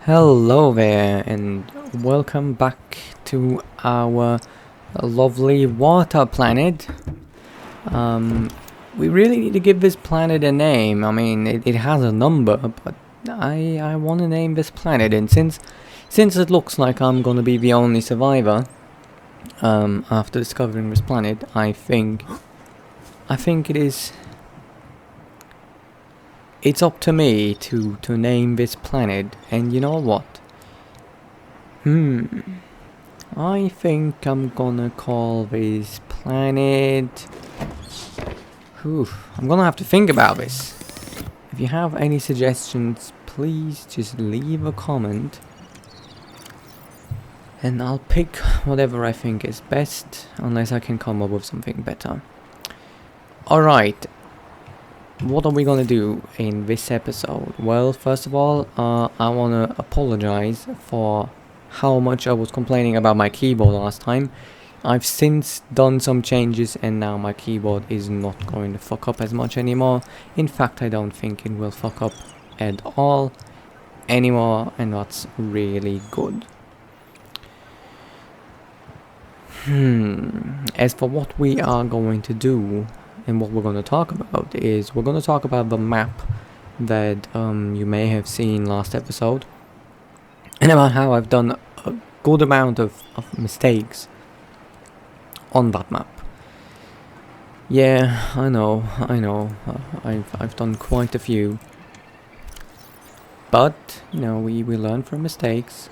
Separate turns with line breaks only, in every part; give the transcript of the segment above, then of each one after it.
Hello there, and welcome back to our lovely water planet. We really need to give this planet a name. I mean, it has a number, but I want to name this planet. And since it looks like I'm gonna be the only survivor, after discovering this planet, I think it's up to me to name this planet. And you know what? I think I'm gonna call this planet... I'm gonna have to think about this. If you have any suggestions, please just leave a comment. And I'll pick whatever I think is best, unless I can come up with something better. Alright. What are we gonna do in this episode? Well, first of all, I wanna apologize for how much I was complaining about my keyboard last time. I've since done some changes and now my keyboard is not going to fuck up as much anymore. In fact, I don't think it will fuck up at all anymore, and that's really good. As for what we are going to do and what we're going to talk about is we're going to talk about the map that you may have seen last episode, and about how I've done a good amount of mistakes on that map. Yeah, I know. I've done quite a few, but you know, we learn from mistakes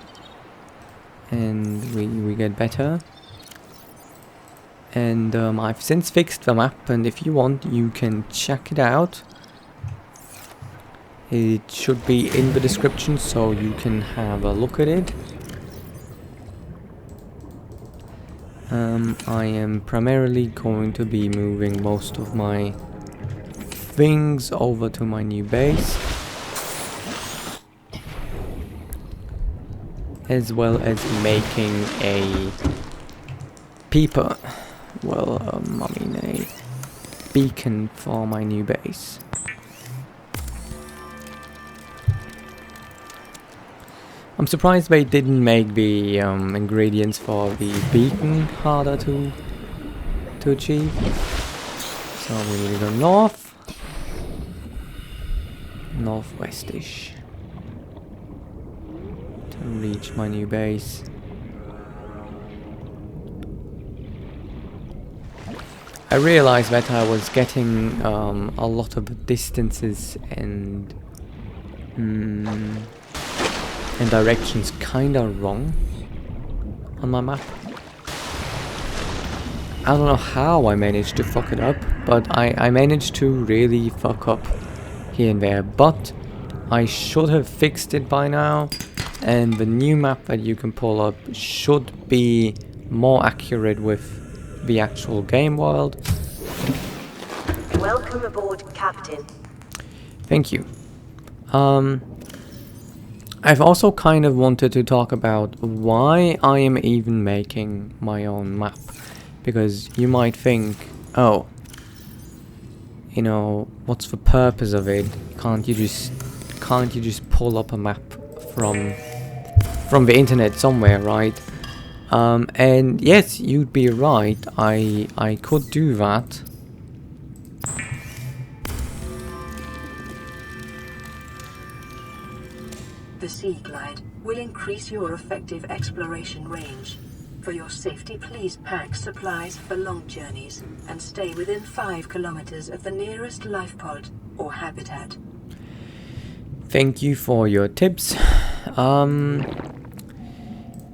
and we get better. And I've since fixed the map, and if you want, you can check it out. It should be in the description, so you can have a look at it. I am primarily going to be moving most of my things over to my new base, as well as making a peeper. Well, I mean a beacon for my new base. I'm surprised they didn't make the ingredients for the beacon harder to achieve. So we need to go northwestish to reach my new base. I realized that I was getting a lot of distances and directions kinda wrong on my map. I don't know how I managed to fuck it up, but I managed to really fuck up here and there. But I should have fixed it by now, and the new map that you can pull up should be more accurate with the actual game world.
Welcome aboard, Captain.
Thank you. I've also kind of wanted to talk about why I am even making my own map, because you might think, oh, you know, what's the purpose of it? Can't you just pull up a map from the internet somewhere, right? And yes, you'd be right. I could do that.
The Sea Glide will increase your effective exploration range. For your safety, please pack supplies for long journeys and stay within 5 kilometers of the nearest life pod or habitat.
Thank you for your tips.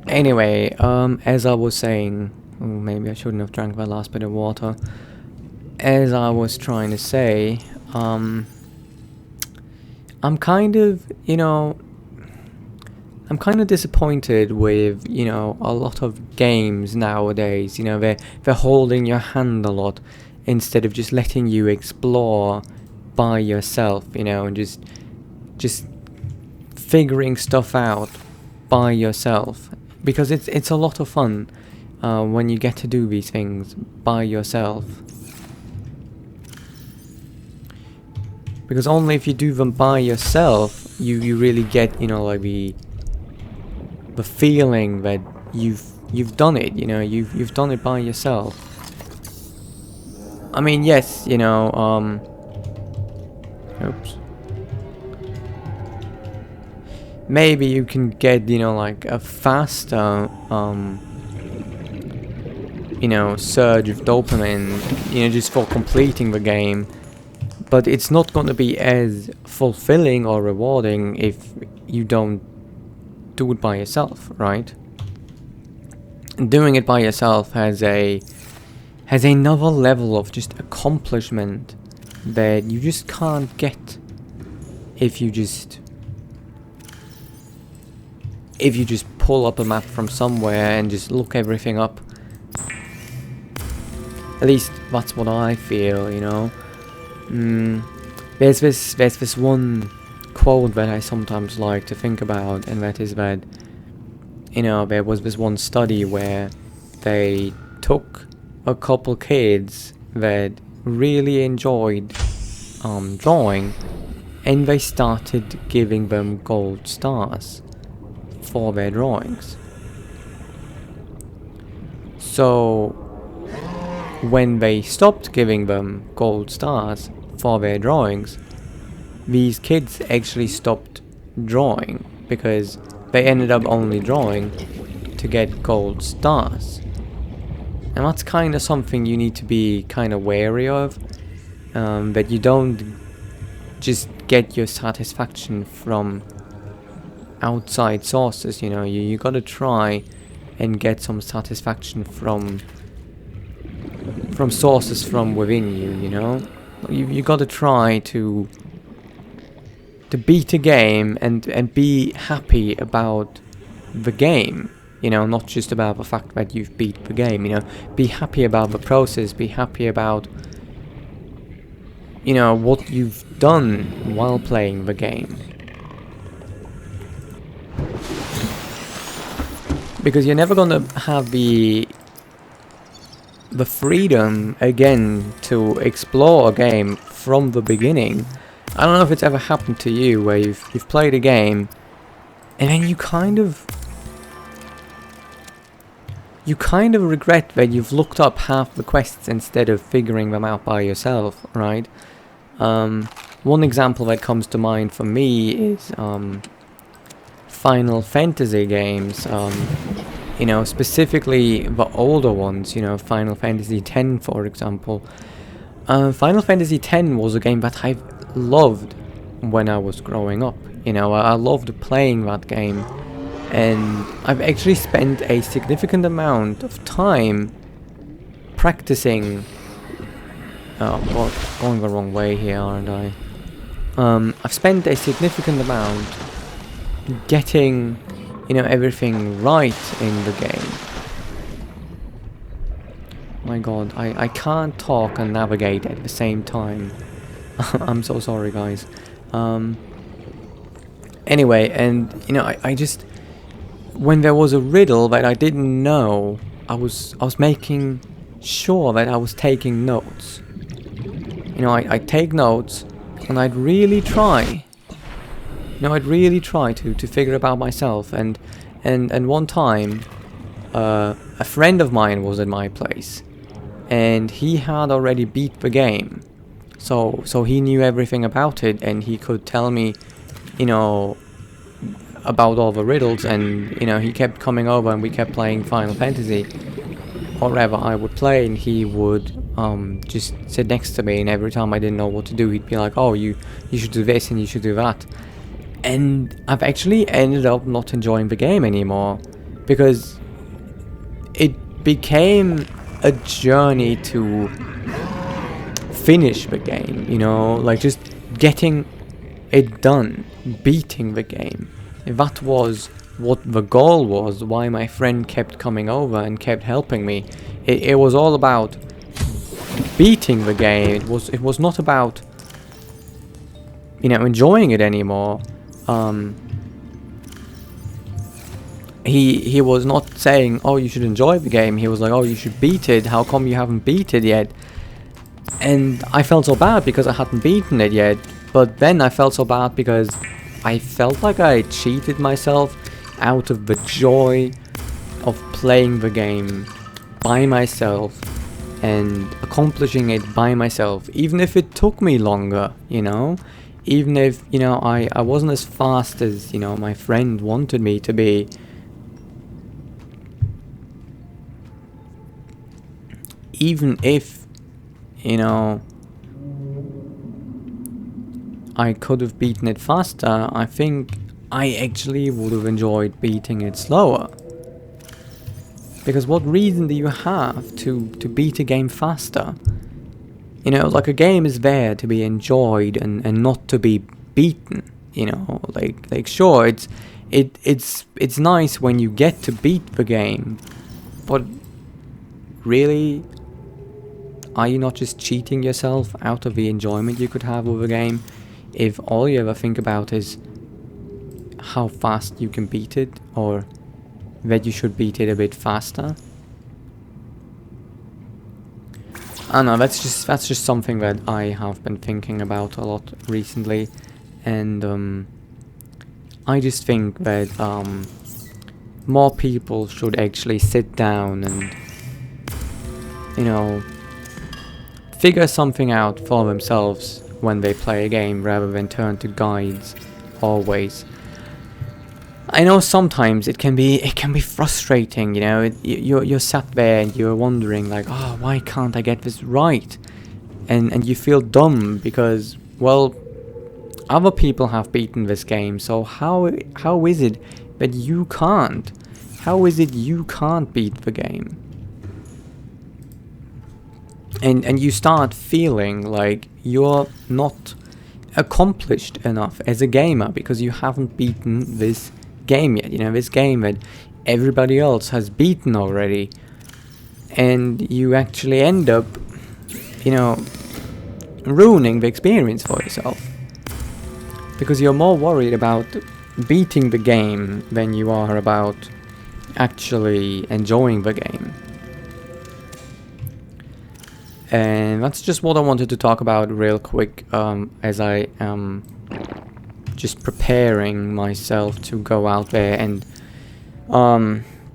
Anyway, as I was saying, maybe I shouldn't have drank that last bit of water. As I was trying to say, I'm kind of, I'm kind of disappointed with, a lot of games nowadays. They're holding your hand a lot instead of just letting you explore by yourself, and just figuring stuff out by yourself. Because it's a lot of fun when you get to do these things by yourself. Because only if you do them by yourself, you really get, like the the feeling that you've done it, you know, you've done it by yourself. I mean, yes, you know, oops. Maybe you can get, you know, like a faster, you know, surge of dopamine, you know, just for completing the game. But it's not going to be as fulfilling or rewarding if you don't do it by yourself, right? And doing it by yourself has another level of just accomplishment that you just can't get if you just pull up a map from somewhere and just look everything up. At least that's what I feel, you know. There's this one quote that I sometimes like to think about, and that is that, you know, there was this one study where they took a couple kids that really enjoyed drawing, and they started giving them gold stars for their drawings. So when they stopped giving them gold stars for their drawings, these kids actually stopped drawing because they ended up only drawing to get gold stars. And that's kind of something you need to be kind of wary of, that you don't just get your satisfaction from outside sources, you know. You gotta try and get some satisfaction from sources from within you, you know. You gotta try to beat a game and be happy about the game, you know, not just about the fact that you've beat the game, you know. Be happy about the process, be happy about, you know, what you've done while playing the game. Because you're never gonna have the freedom again to explore a game from the beginning. I don't know if it's ever happened to you where you've played a game and then you kind of regret that you've looked up half the quests instead of figuring them out by yourself, right? One example that comes to mind for me is Final Fantasy games, you know, specifically the older ones, you know, Final Fantasy X, for example. Final Fantasy X was a game that I loved when I was growing up, you know. I loved playing that game, and I've actually spent a significant amount of time practicing. Oh, God, going the wrong way here, aren't I? I've spent a significant amount getting, you know, everything right in the game. My God, I can't talk and navigate at the same time. I'm so sorry, guys. Anyway, and, you know, I just, when there was a riddle that I didn't know, I was making sure that I was taking notes. You know, I'd take notes, and I'd really try. You know, I'd really try to figure it out myself. And one time, a friend of mine was at my place, and he had already beat the game. So he knew everything about it, and he could tell me, you know, about all the riddles, and, you know, he kept coming over and we kept playing Final Fantasy. Or whatever I would play, and he would just sit next to me, and every time I didn't know what to do, he'd be like, oh, you should do this and you should do that. And I've actually ended up not enjoying the game anymore, because it became a journey to finish the game, you know, like just getting it done, beating the game. That was what the goal was, why my friend kept coming over and kept helping me. It was all about beating the game. It was not about, you know, enjoying it anymore. He was not saying, oh, you should enjoy the game. He was like, oh, you should beat it. How come you haven't beat it yet? And I felt so bad because I hadn't beaten it yet. But then I felt so bad because I felt like I cheated myself out of the joy of playing the game by myself and accomplishing it by myself, even if it took me longer, you know, even if, you know, I wasn't as fast as, you know, my friend wanted me to be. Even if, you know, I could have beaten it faster, I think I actually would have enjoyed beating it slower. Because what reason do you have to beat a game faster? You know, like, a game is there to be enjoyed and not to be beaten, you know, like sure, it's nice when you get to beat the game, but really, are you not just cheating yourself out of the enjoyment you could have with a game if all you ever think about is how fast you can beat it, or that you should beat it a bit faster? I don't know, that's just something that I have been thinking about a lot recently, and I just think that more people should actually sit down and, you know, figure something out for themselves when they play a game, rather than turn to guides always. I know sometimes it can be frustrating, you know. You're sat there and you're wondering, like, oh, why can't I get this right? And you feel dumb because, well, other people have beaten this game, so how is it that you can't? How is it you can't beat the game? And you start feeling like you're not accomplished enough as a gamer because you haven't beaten this game yet, you know, this game that everybody else has beaten already, and you actually end up, you know, ruining the experience for yourself because you're more worried about beating the game than you are about actually enjoying the game. And that's just what I wanted to talk about real quick, as I am just preparing myself to go out there and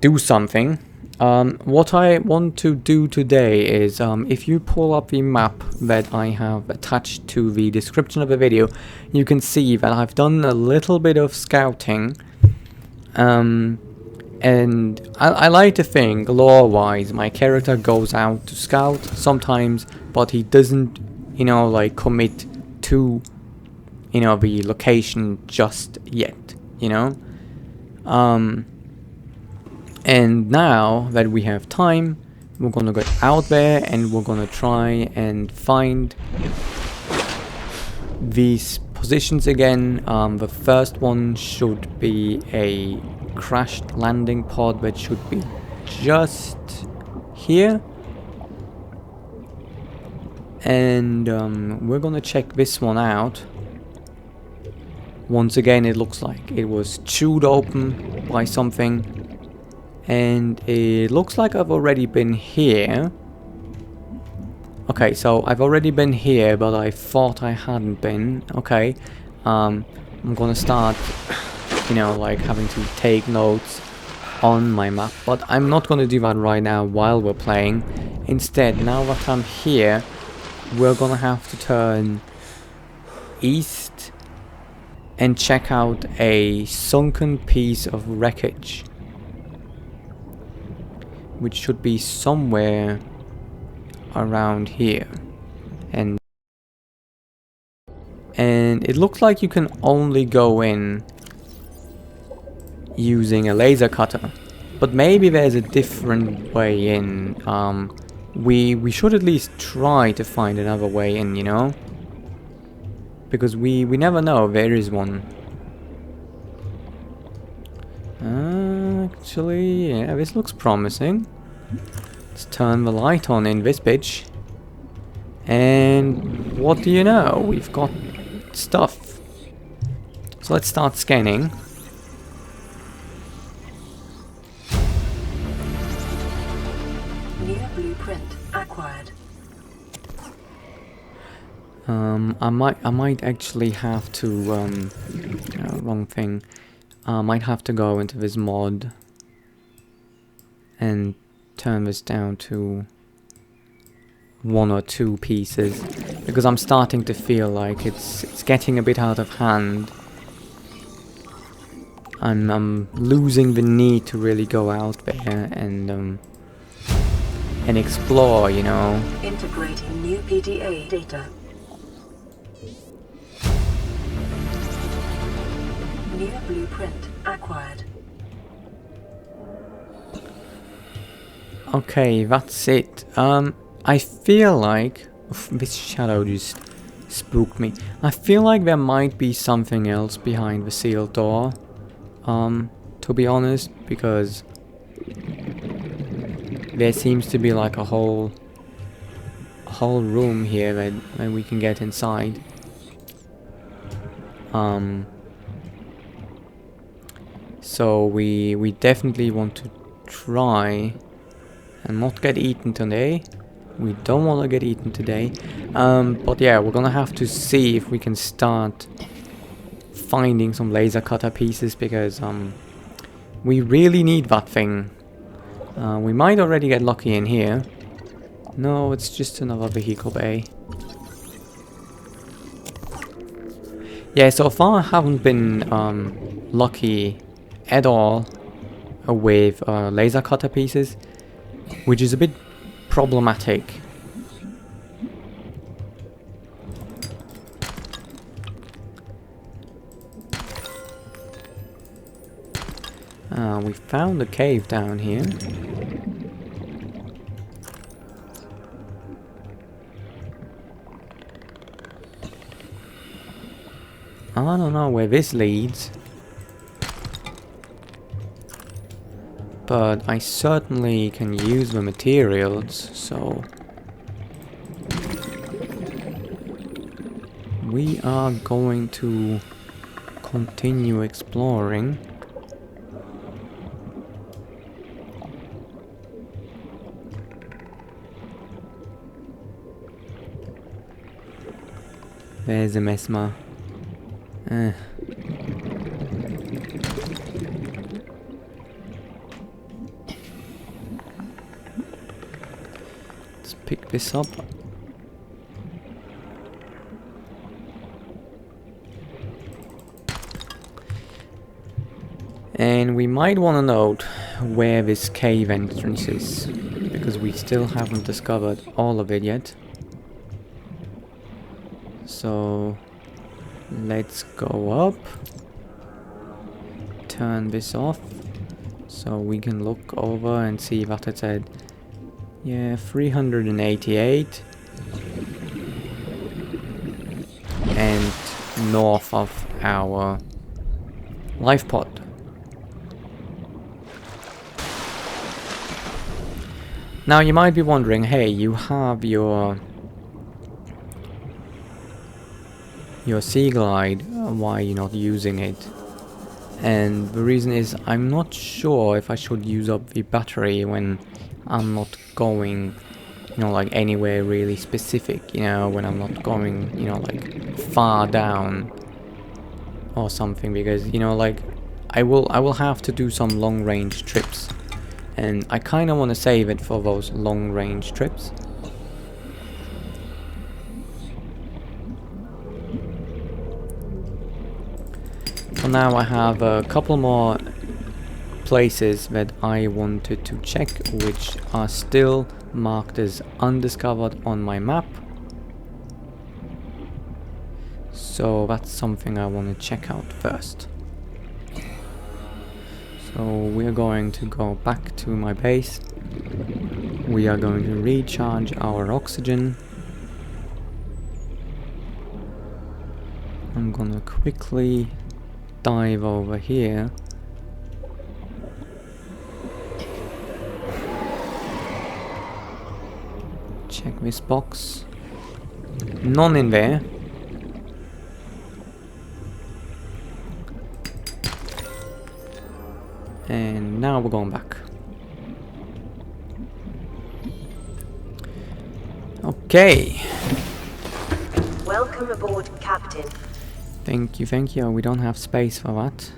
do something. What I want to do today is, if you pull up the map that I have attached to the description of the video, you can see that I've done a little bit of scouting. And I like to think, lore-wise, my character goes out to scout sometimes, but he doesn't, you know, like, commit to, you know, the location just yet, you know? And now that we have time, we're gonna go out there and we're gonna try and find these positions again. The first one should be a crashed landing pod that should be just here, and we're gonna check this one out. Once again, it looks like it was chewed open by something, and it looks like I've already been here. Okay, so I've already been here, but I thought I hadn't been. Okay, I'm gonna start, you know, like, having to take notes on my map, but I'm not going to do that right now while we're playing. Instead, now that I'm here, we're going to have to turn east and check out a sunken piece of wreckage, which should be somewhere around here. And it looks like you can only go in using a laser cutter, but maybe there's a different way in. We should at least try to find another way in, you know, because we never know if there is one. Actually, yeah, this looks promising. Let's turn the light on in this bitch, and what do you know, we've got stuff. So let's start scanning.
Blueprint acquired.
I might actually have to wrong thing. Might have to go into this mod and turn this down to 1 or 2 pieces, because I'm starting to feel like it's getting a bit out of hand. I'm losing the need to really go out there and explore, you know.
Integrating new PDA data. New blueprint acquired.
Okay, that's it. I feel like this shadow just spooked me. I feel like there might be something else behind the sealed door. To be honest, because there seems to be like a whole room here that we can get inside. So we definitely want to try and not get eaten today. We don't want to get eaten today. But yeah, we're gonna have to see if we can start finding some laser cutter pieces, because we really need that thing. We might already get lucky in here. No, it's just another vehicle bay. Yeah, so far I haven't been lucky at all with laser cutter pieces, which is a bit problematic. We found a cave down here. I don't know where this leads, but I certainly can use the materials, so we are going to continue exploring. There's a mesmer. Let's pick this up. And we might want to note where this cave entrance is, because we still haven't discovered all of it yet. So let's go up, turn this off, so we can look over and see what it said. Yeah, 388. And north of our life pod. Now you might be wondering, hey, you have your Sea Glide, why are you not using it? And the reason is, I'm not sure if I should use up the battery when I'm not going, you know, like anywhere really specific, you know, when I'm not going, you know, like far down or something, because, you know, like I will have to do some long range trips, and I kind of want to save it for those long range trips. So now I have a couple more places that I wanted to check, which are still marked as undiscovered on my map. So that's something I want to check out first. So we're going to go back to my base. We are going to recharge our oxygen. I'm gonna quickly dive over here. Check this box. None in there. And now we're going back. Okay.
Welcome aboard, Captain.
Thank you, thank you. We don't have space for that.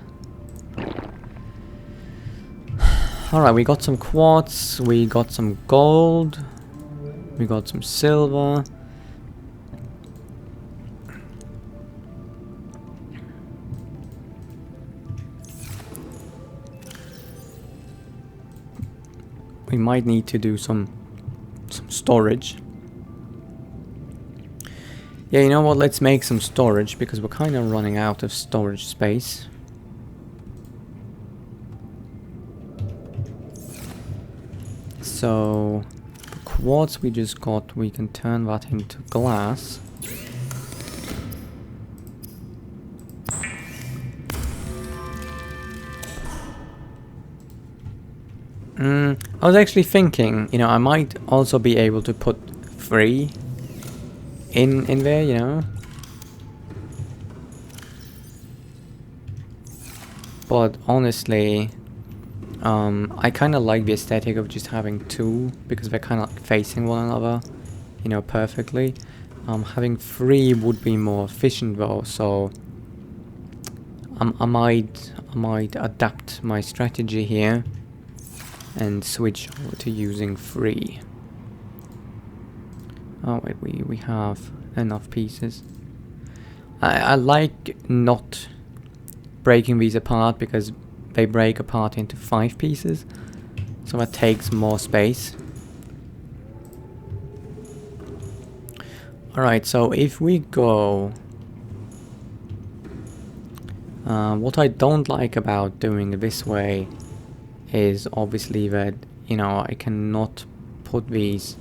Alright, we got some quartz, we got some gold, we got some silver. We might need to do some storage. Yeah, you know what, let's make some storage because we're kind of running out of storage space. So, the quartz we just got, we can turn that into glass. I was actually thinking, you know, I might also be able to put 3 in there, you know. But honestly, I kind of like the aesthetic of just having 2 because they're kind of facing one another, you know, perfectly. Having 3 would be more efficient though, so I might adapt my strategy here and switch over to using 3. Oh wait, we have enough pieces. I like not breaking these apart because they break apart into 5 pieces, so that takes more space. Alright, so if we go... what I don't like about doing it this way is obviously that, you know, I cannot put these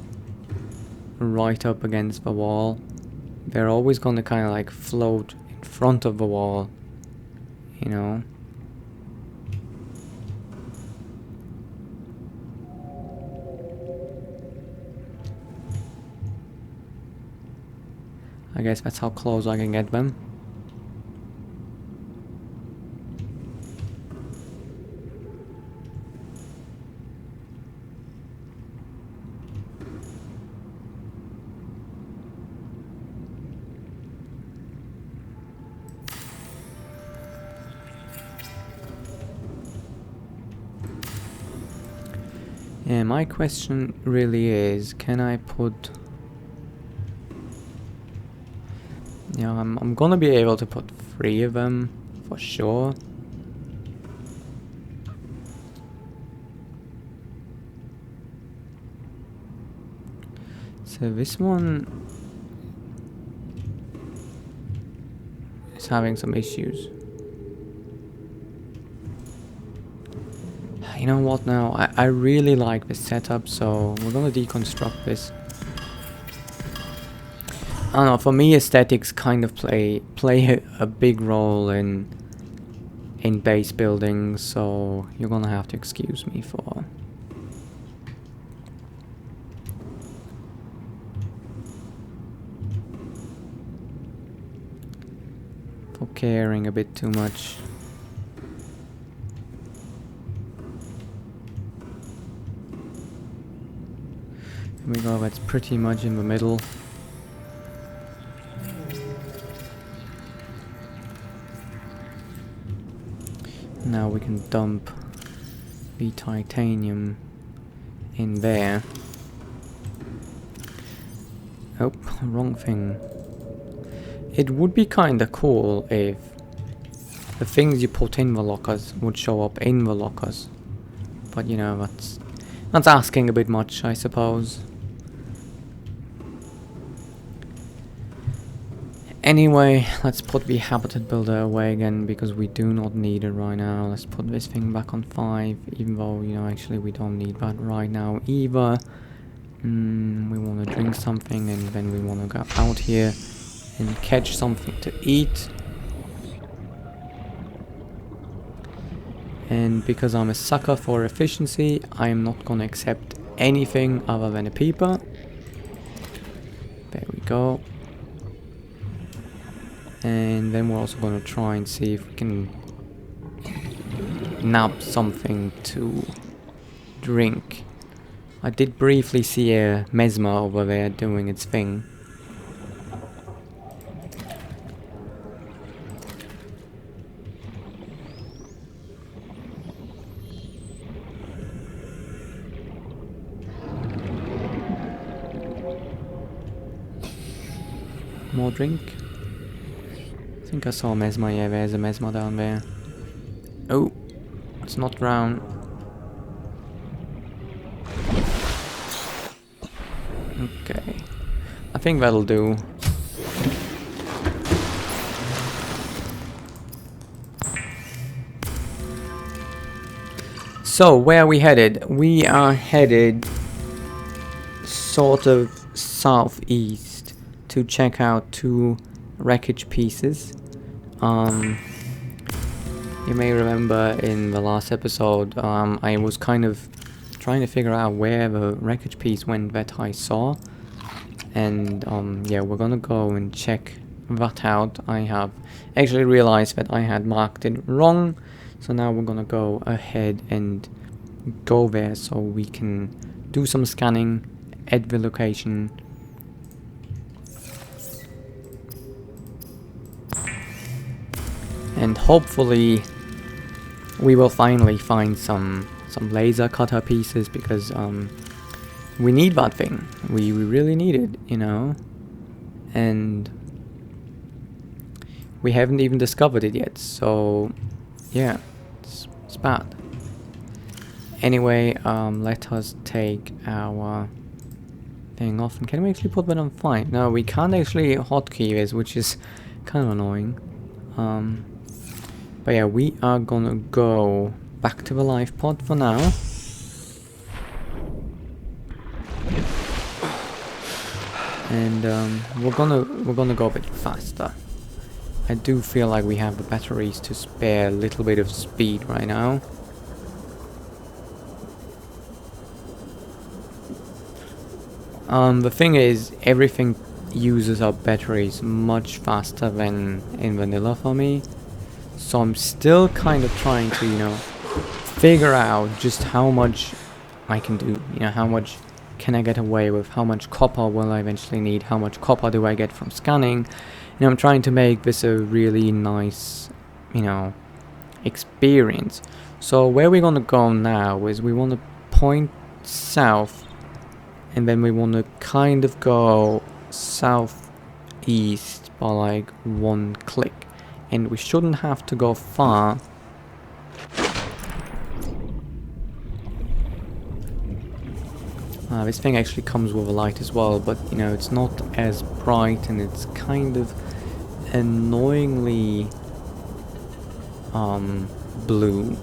right up against the wall. They're always going to kind of like float in front of the wall, you know. I guess that's how close I can get them. Yeah, my question really is, can I put... Yeah, I'm gonna be able to put 3 of them, for sure. So this one is having some issues. You know what now, I really like this setup, so we're gonna deconstruct this. I don't know, for me aesthetics kind of play a big role in base building, so you're gonna have to excuse me for caring a bit too much. Here we go, that's pretty much in the middle. Now we can dump the titanium in there. Oh, wrong thing. It would be kinda cool if the things you put in the lockers would show up in the lockers. But you know, that's asking a bit much, I suppose. Anyway, let's put the habitat builder away again because we do not need it right now. Let's put this thing back on 5, even though, you know, actually we don't need that right now either. We want to drink something and then we want to go out here and catch something to eat. And because I'm a sucker for efficiency, I am not going to accept anything other than a peeper. There we go. And then we're also going to try and see if we can nab something to drink. I did briefly see a mesmer over there doing its thing. more drink. I think I saw a mesma. Yeah, there's a mesma down there. Oh, it's not drown. Okay, I think that'll do. So, where are we headed? We are headed sort of southeast to check out 2 wreckage pieces. You may remember in the last episode, I was kind of trying to figure out where the wreckage piece went that I saw. And yeah, we're gonna go and check that out. I have actually realized that I had marked it wrong. So now we're gonna go ahead and go there so we can do some scanning at the location. And hopefully we will finally find some laser cutter pieces, because we need that thing. We really need it, you know. And we haven't even discovered it yet, so yeah, it's bad. Anyway, let us take our thing off. And can we actually put that on fine? No, we can't actually hotkey this, which is kind of annoying. But yeah, we are gonna go back to the life pod for now. And we're gonna go a bit faster. I do feel like we have the batteries to spare a little bit of speed right now. The thing is, everything uses up batteries much faster than in vanilla for me. So I'm still kind of trying to, you know, figure out just how much I can do. You know, how much can I get away with? How much copper will I eventually need? How much copper do I get from scanning? You know, I'm trying to make this a really nice, you know, experience. So where we're gonna go now is we want to point south, and then we want to kind of go southeast by like 1 click. And we shouldn't have to go far. This thing actually comes with a light as well, but you know, it's not as bright, and it's kind of annoyingly blue.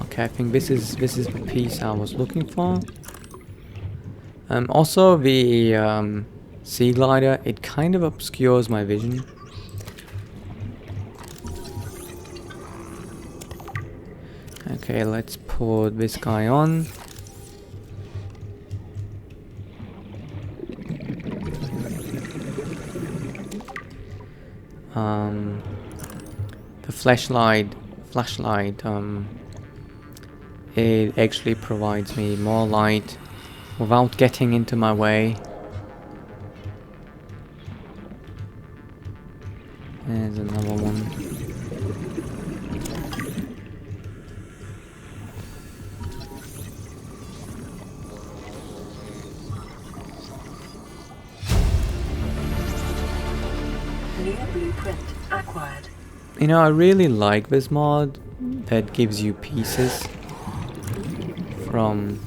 Okay, I think this is the piece I was looking for. Also the sea glider, it kind of obscures my vision. Okay, let's put this guy on. The flashlight, it actually provides me more light without getting into my way. There's another one.
New blueprint acquired.
You know, I really like this mod that gives you pieces from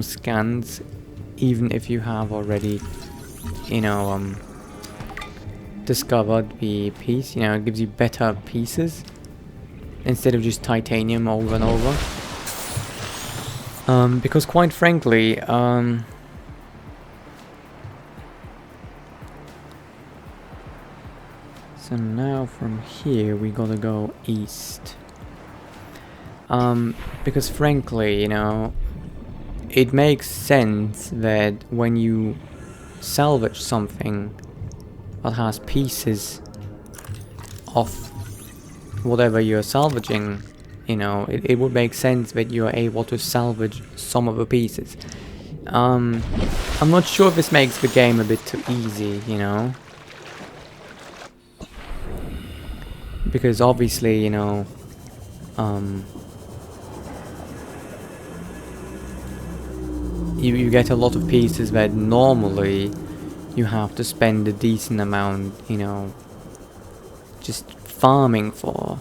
scans, even if you have already, you know, discovered the piece. You know, it gives you better pieces instead of just titanium over and over. Because quite frankly, so now from here we gotta go east. Because frankly, you know, it makes sense that when you salvage something that has pieces of whatever you're salvaging, you know, it would make sense that you're able to salvage some of the pieces. I'm not sure if this makes the game a bit too easy, you know. Because obviously, you know, you get a lot of pieces that normally you have to spend a decent amount, you know, just farming for.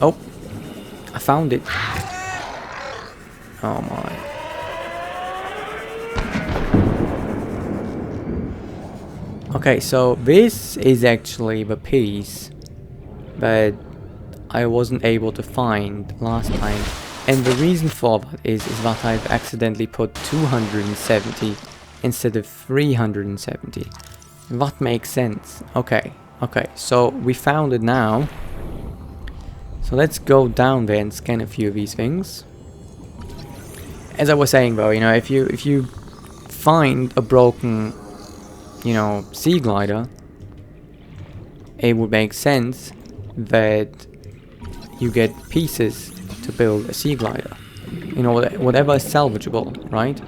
Oh, I found it. Oh my. Okay, so this is actually the piece that I wasn't able to find last time. And the reason for that is that I've accidentally put 270 instead of 370. That makes sense. Okay, so we found it now. So let's go down there and scan a few of these things. As I was saying though, you know, if you find a broken, you know, sea glider, it would make sense that you get pieces to build a sea glider. You know, whatever is salvageable, right?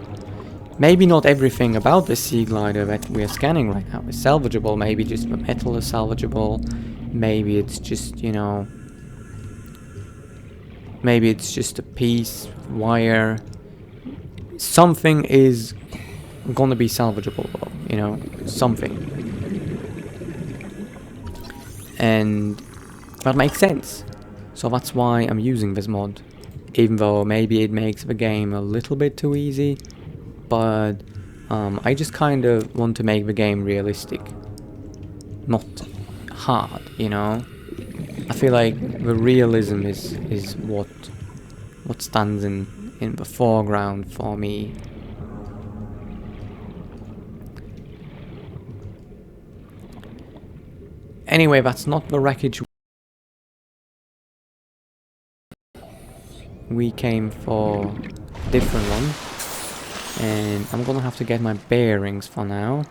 Maybe not everything about the sea glider that we are scanning right now is salvageable. Maybe just the metal is salvageable. Maybe it's just, you know, maybe it's just a piece, wire. Something is gonna be salvageable though, you know, something. And that makes sense. So that's why I'm using this mod. Even though maybe it makes the game a little bit too easy. But I just kind of want to make the game realistic. Not hard, you know. I feel like the realism is what stands in the foreground for me. Anyway, that's not the wreckage. We came for a different one. And I'm gonna have to get my bearings for now.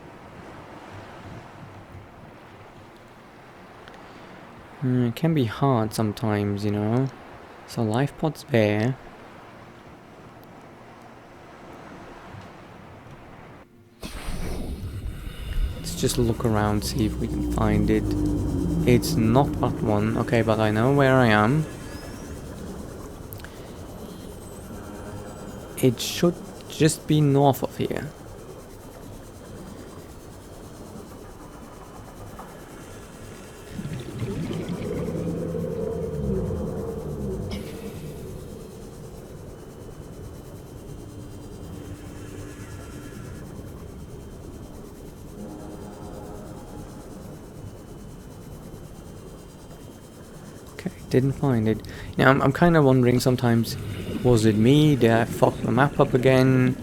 It can be hard sometimes, you know. So life pod's there. Let's just look around, see if we can find it. It's not that one. Okay, but I know where I am. It should just be north of here. Okay, didn't find it. Now I'm kind of wondering sometimes, was it me? Did I fuck the map up again?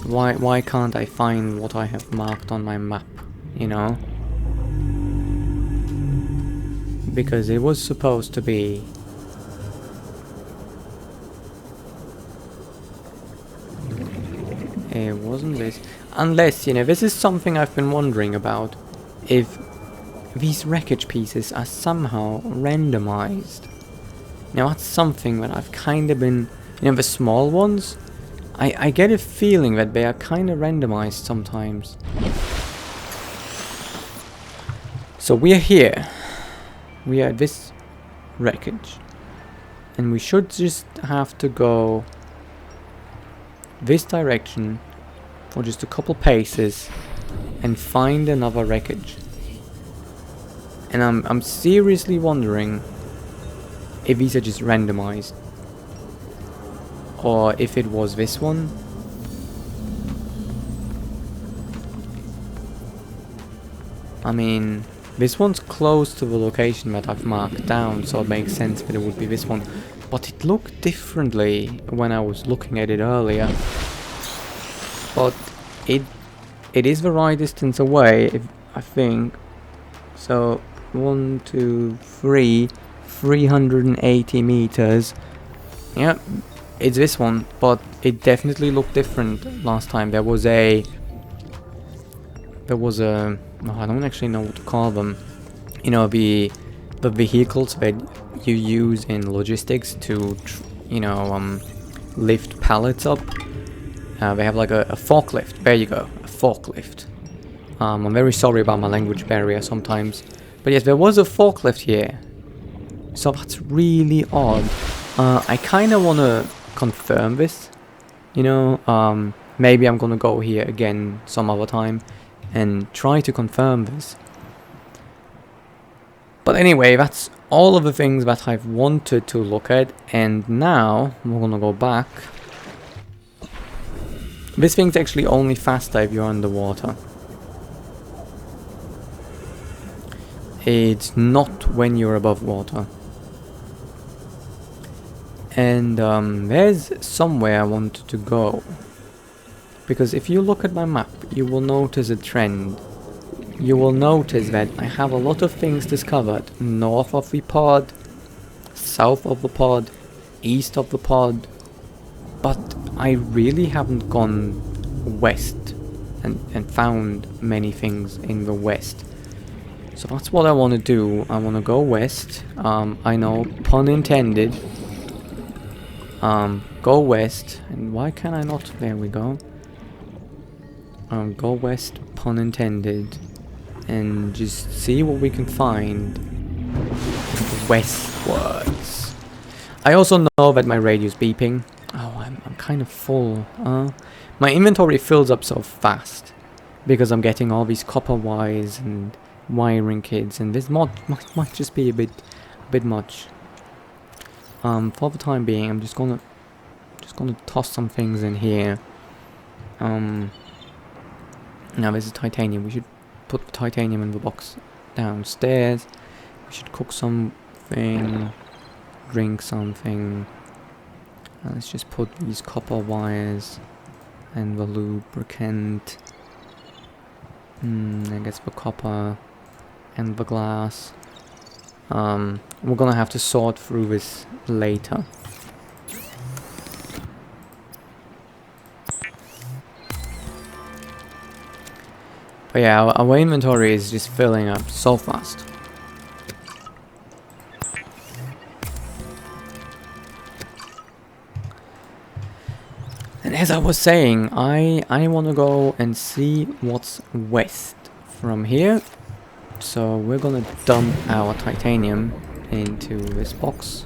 Why can't I find what I have marked on my map, you know? Because it was supposed to be. It wasn't this. Unless, you know, this is something I've been wondering about. If these wreckage pieces are somehow randomized. Now that's something that I've kind of been, you know, the small ones, I get a feeling that they are kind of randomized sometimes. So we are here. We are at this wreckage. And we should just have to go this direction for just a couple paces and find another wreckage. And I'm seriously wondering if these are just randomized, or if it was this one. I mean, this one's close to the location that I've marked down, so it makes sense that it would be this one. But it looked differently when I was looking at it earlier. But it is the right distance away, I think. So 1, 2, 3. 380 meters. Yeah, it's this one, but it definitely looked different last time. There was a oh, I don't actually know what to call them. You know, the vehicles that you use in logistics to you know, lift pallets up. They have like a forklift. There you go, a forklift. I'm very sorry about my language barrier sometimes, but yes, there was a forklift here. So that's really odd. I kind of want to confirm this, you know. Maybe I'm gonna go here again some other time and try to confirm this. But anyway, that's all of the things that I've wanted to look at, and now we're gonna go back. This thing's actually only faster if you're underwater. It's not when you're above water. And there's somewhere I wanted to go. Because if you look at my map, you will notice a trend. You will notice that I have a lot of things discovered north of the pod, south of the pod, east of the pod, but I really haven't gone west and found many things in the west. So that's what I want to do. I want to go west. I know, pun intended. Go west. And why can I not? There we go. Go west, pun intended. And just see what we can find westwards. I also know that my radio's beeping. Oh, I'm kind of full. My inventory fills up so fast because I'm getting all these copper wires and wiring kits, and this mod might just be a bit much. For the time being, I'm just gonna toss some things in here. Now this is titanium. We should put the titanium in the box downstairs. We should cook something, drink something. Let's just put these copper wires and the lubricant. I guess the copper and the glass. We're gonna have to sort through this later. But yeah, our inventory is just filling up so fast. And as I was saying, I want to go and see what's west from here. So we're gonna dump our titanium into this box.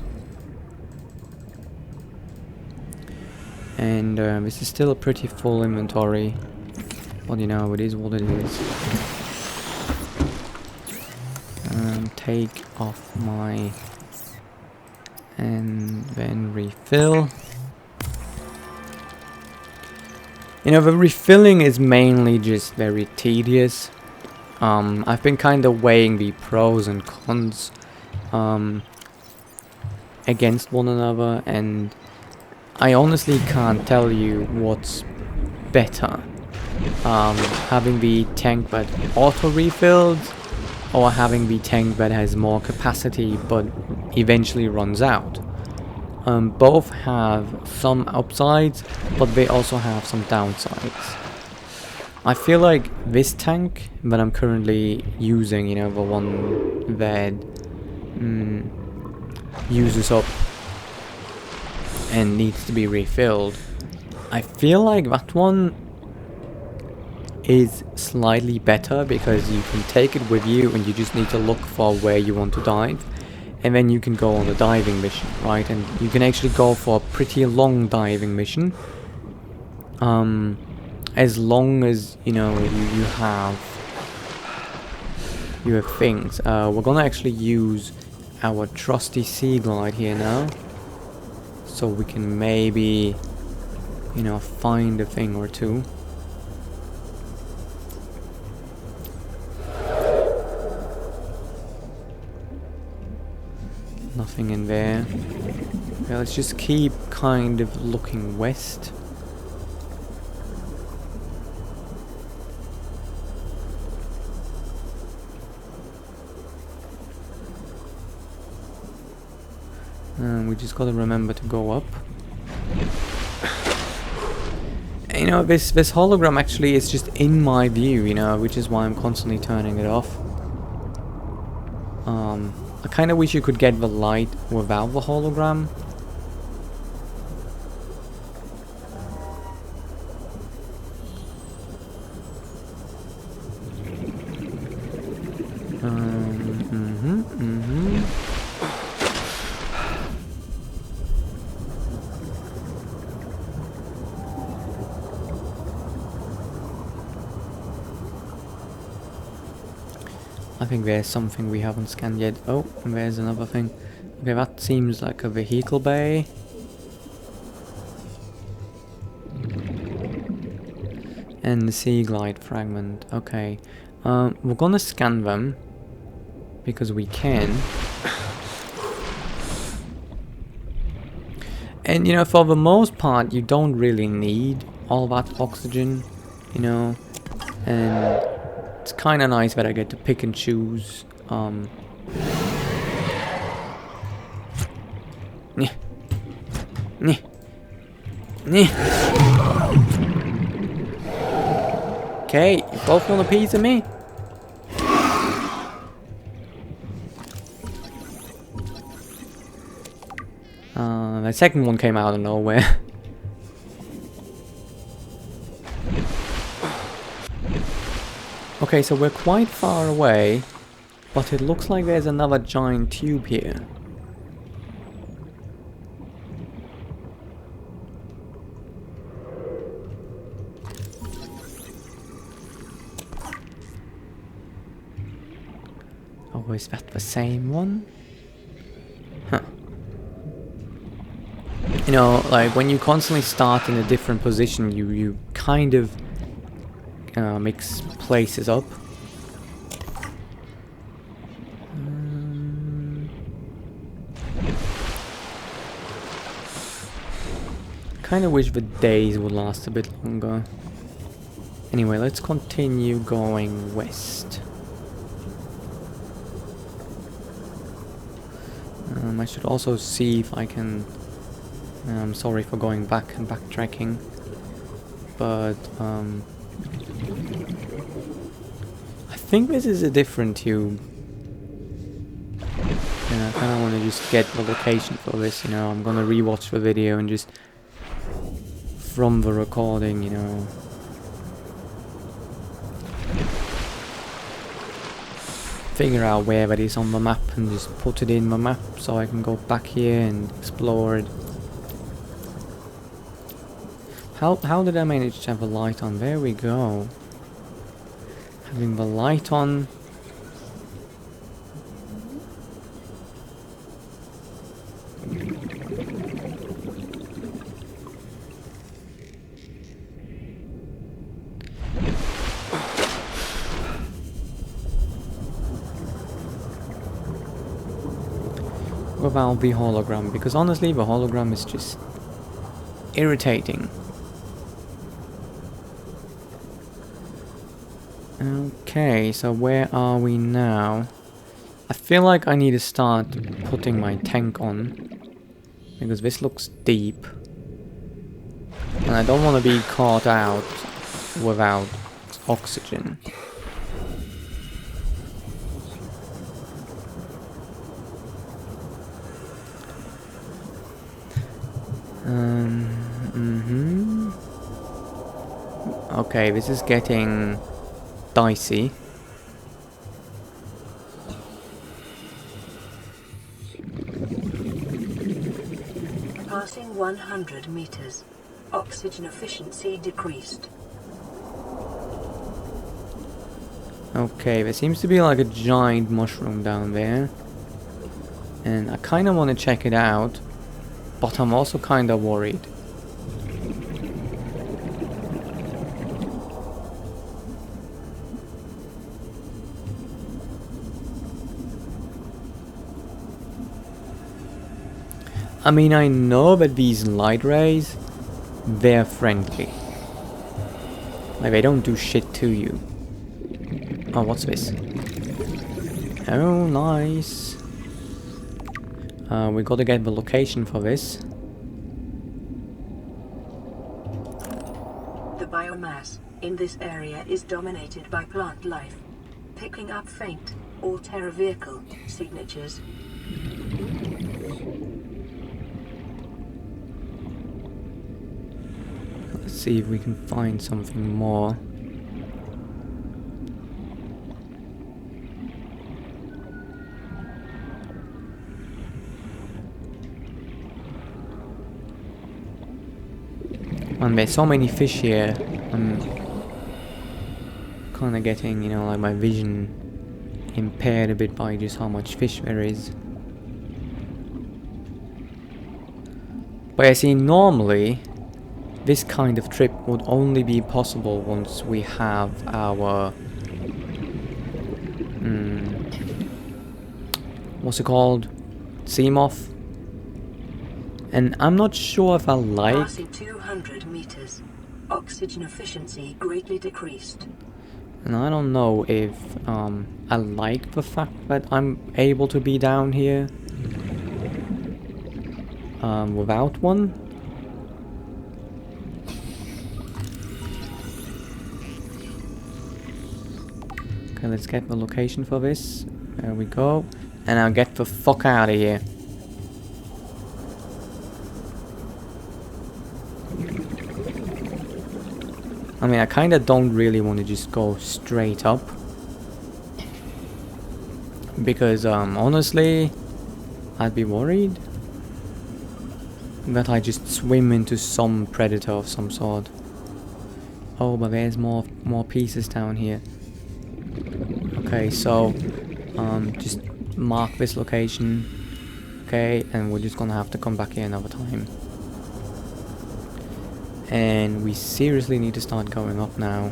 And this is still a pretty full inventory. But you know, it is what it is. Take off my... and then refill. You know, the refilling is mainly just very tedious. I've been kind of weighing the pros and cons against one another, and I honestly can't tell you what's better. Having the tank that auto refills, or having the tank that has more capacity but eventually runs out. Both have some upsides, but they also have some downsides. I feel like this tank that I'm currently using, you know, the one that uses up and needs to be refilled, I feel like that one is slightly better because you can take it with you and you just need to look for where you want to dive, and then you can go on a diving mission, right? And you can actually go for a pretty long diving mission, as long as you know you have things. We're gonna actually use our trusty sea glide here now, so we can maybe, you know, find a thing or two. Nothing in there. Okay, let's just keep kind of looking west. We just gotta remember to go up. And, you know, this hologram actually is just in my view, you know, which is why I'm constantly turning it off. I kind of wish you could get the light without the hologram. I think there's something we haven't scanned yet. Oh, and there's another thing. Okay, that seems like a vehicle bay. And the sea glide fragment. Okay. We're gonna scan them. Because we can. And you know, for the most part, you don't really need all that oxygen, you know. And it's kind of nice that I get to pick and choose. Okay, you both want a piece of me? The second one came out of nowhere. Okay, so we're quite far away, but it looks like there's another giant tube here. Oh, is that the same one? Huh. You know, like when you constantly start in a different position, you kind of mix places up. Kind of wish the days would last a bit longer. Anyway, let's continue going west. I should also see if I can... I'm sorry for going back and backtracking, but I think this is a different tube. And I kind of want to just get the location for this, you know. I'm gonna rewatch the video and just from the recording, you know. Figure out where that is on the map and just put it in the map so I can go back here and explore it. How did I manage to have the light on? There we go. Having the light on. Without the hologram, because honestly the hologram is just irritating. Okay, so where are we now? I feel like I need to start putting my tank on, because this looks deep and I don't want to be caught out without oxygen. Okay, this is getting dicey.
Passing 100 meters. Oxygen efficiency decreased.
Okay, there seems to be like a giant mushroom down there. And I kind of want to check it out, but I'm also kind of worried. I mean, I know that these light rays, they're friendly. Like, they don't do shit to you. Oh, what's this? Oh, nice. We gotta get the location for this.
The biomass in this area is dominated by plant life, picking up faint or terror vehicle signatures.
Let's see if we can find something more. And there's so many fish here. I'm kind of getting, you know, like my vision impaired a bit by just how much fish there is. But I see, normally this kind of trip would only be possible once we have our what's it called? Seamoth. And I'm not sure if I like...
Passing 200 meters. Oxygen efficiency greatly decreased.
And I don't know if I like the fact that I'm able to be down here without one. Okay, let's get the location for this. There we go. And I'll get the fuck out of here. I mean, I kinda don't really want to just go straight up. Because, honestly, I'd be worried that I just swim into some predator of some sort. Oh, but there's more pieces down here. Okay, so, just mark this location. Okay, and we're just gonna have to come back here another time. And we seriously need to start going up now.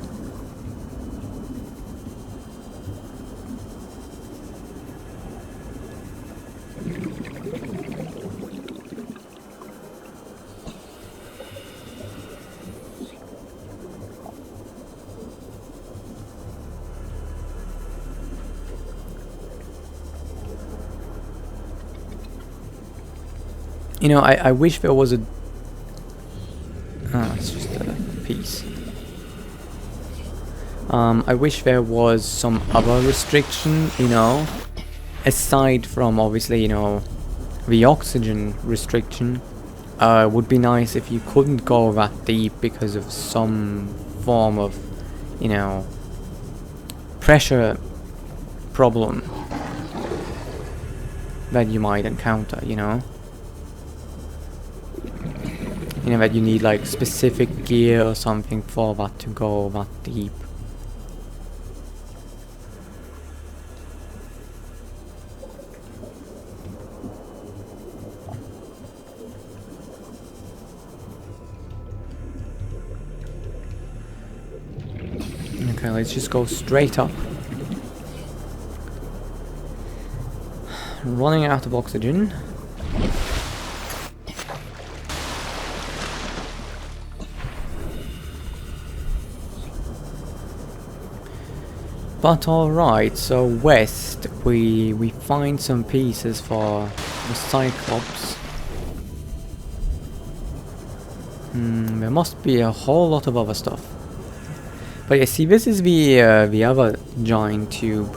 You know, I wish there was a... it's just a piece. I wish there was some other restriction, you know, aside from obviously, you know, the oxygen restriction. Would be nice if you couldn't go that deep because of some form of, you know, pressure problem that you might encounter, you know. You know, that you need like specific gear or something for that to go that deep. Okay, let's just go straight up. Running out of oxygen. But alright, so west we find some pieces for the Cyclops. There must be a whole lot of other stuff. But you see, this is the other giant tube.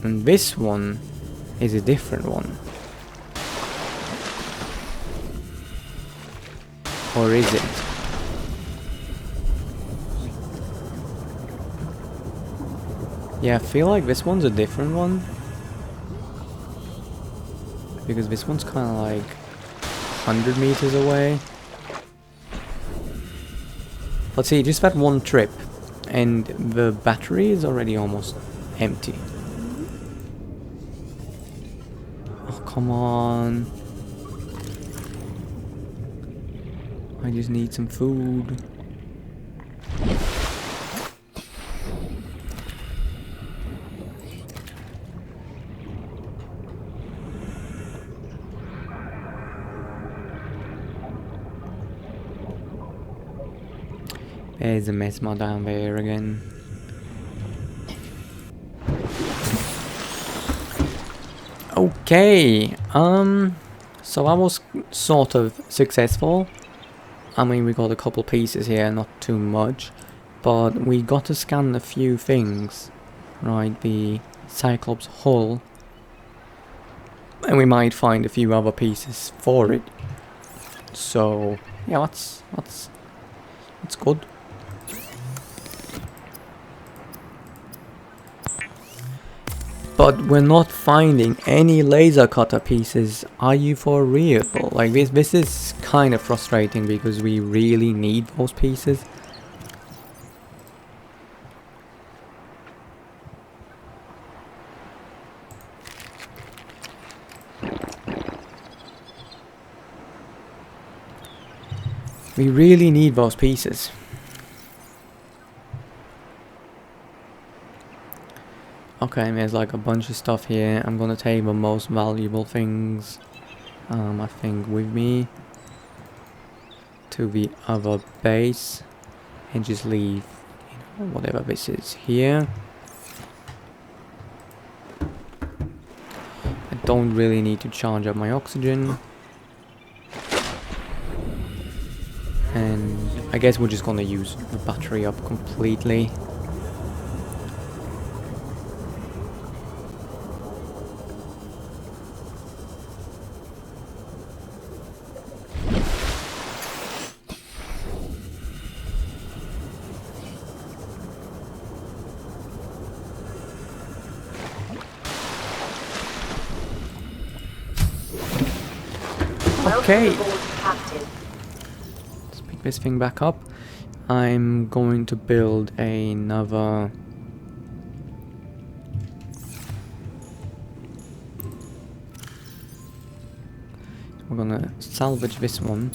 And this one is a different one. Or is it? Yeah, I feel like this one's a different one. Because this one's kind of like 100 meters away. But see, just that one trip, and the battery is already almost empty. Oh, come on. I just need some food. There's a Mesma down there again. Okay, so I was sort of successful. I mean, we got a couple pieces here, not too much, but we got to scan a few things, right? The Cyclops hull, and we might find a few other pieces for it. So yeah, that's good. But we're not finding any laser cutter pieces. Are you for real? Like this is kind of frustrating because we really need those pieces. We really need those pieces. Okay, there's like a bunch of stuff here. I'm gonna take the most valuable things, I think, with me to the other base, and just leave, you know, whatever this is here. I don't really need to charge up my oxygen, and I guess we're just gonna use the battery up completely. Okay, let's pick this thing back up. I'm going to build another we're gonna salvage this one.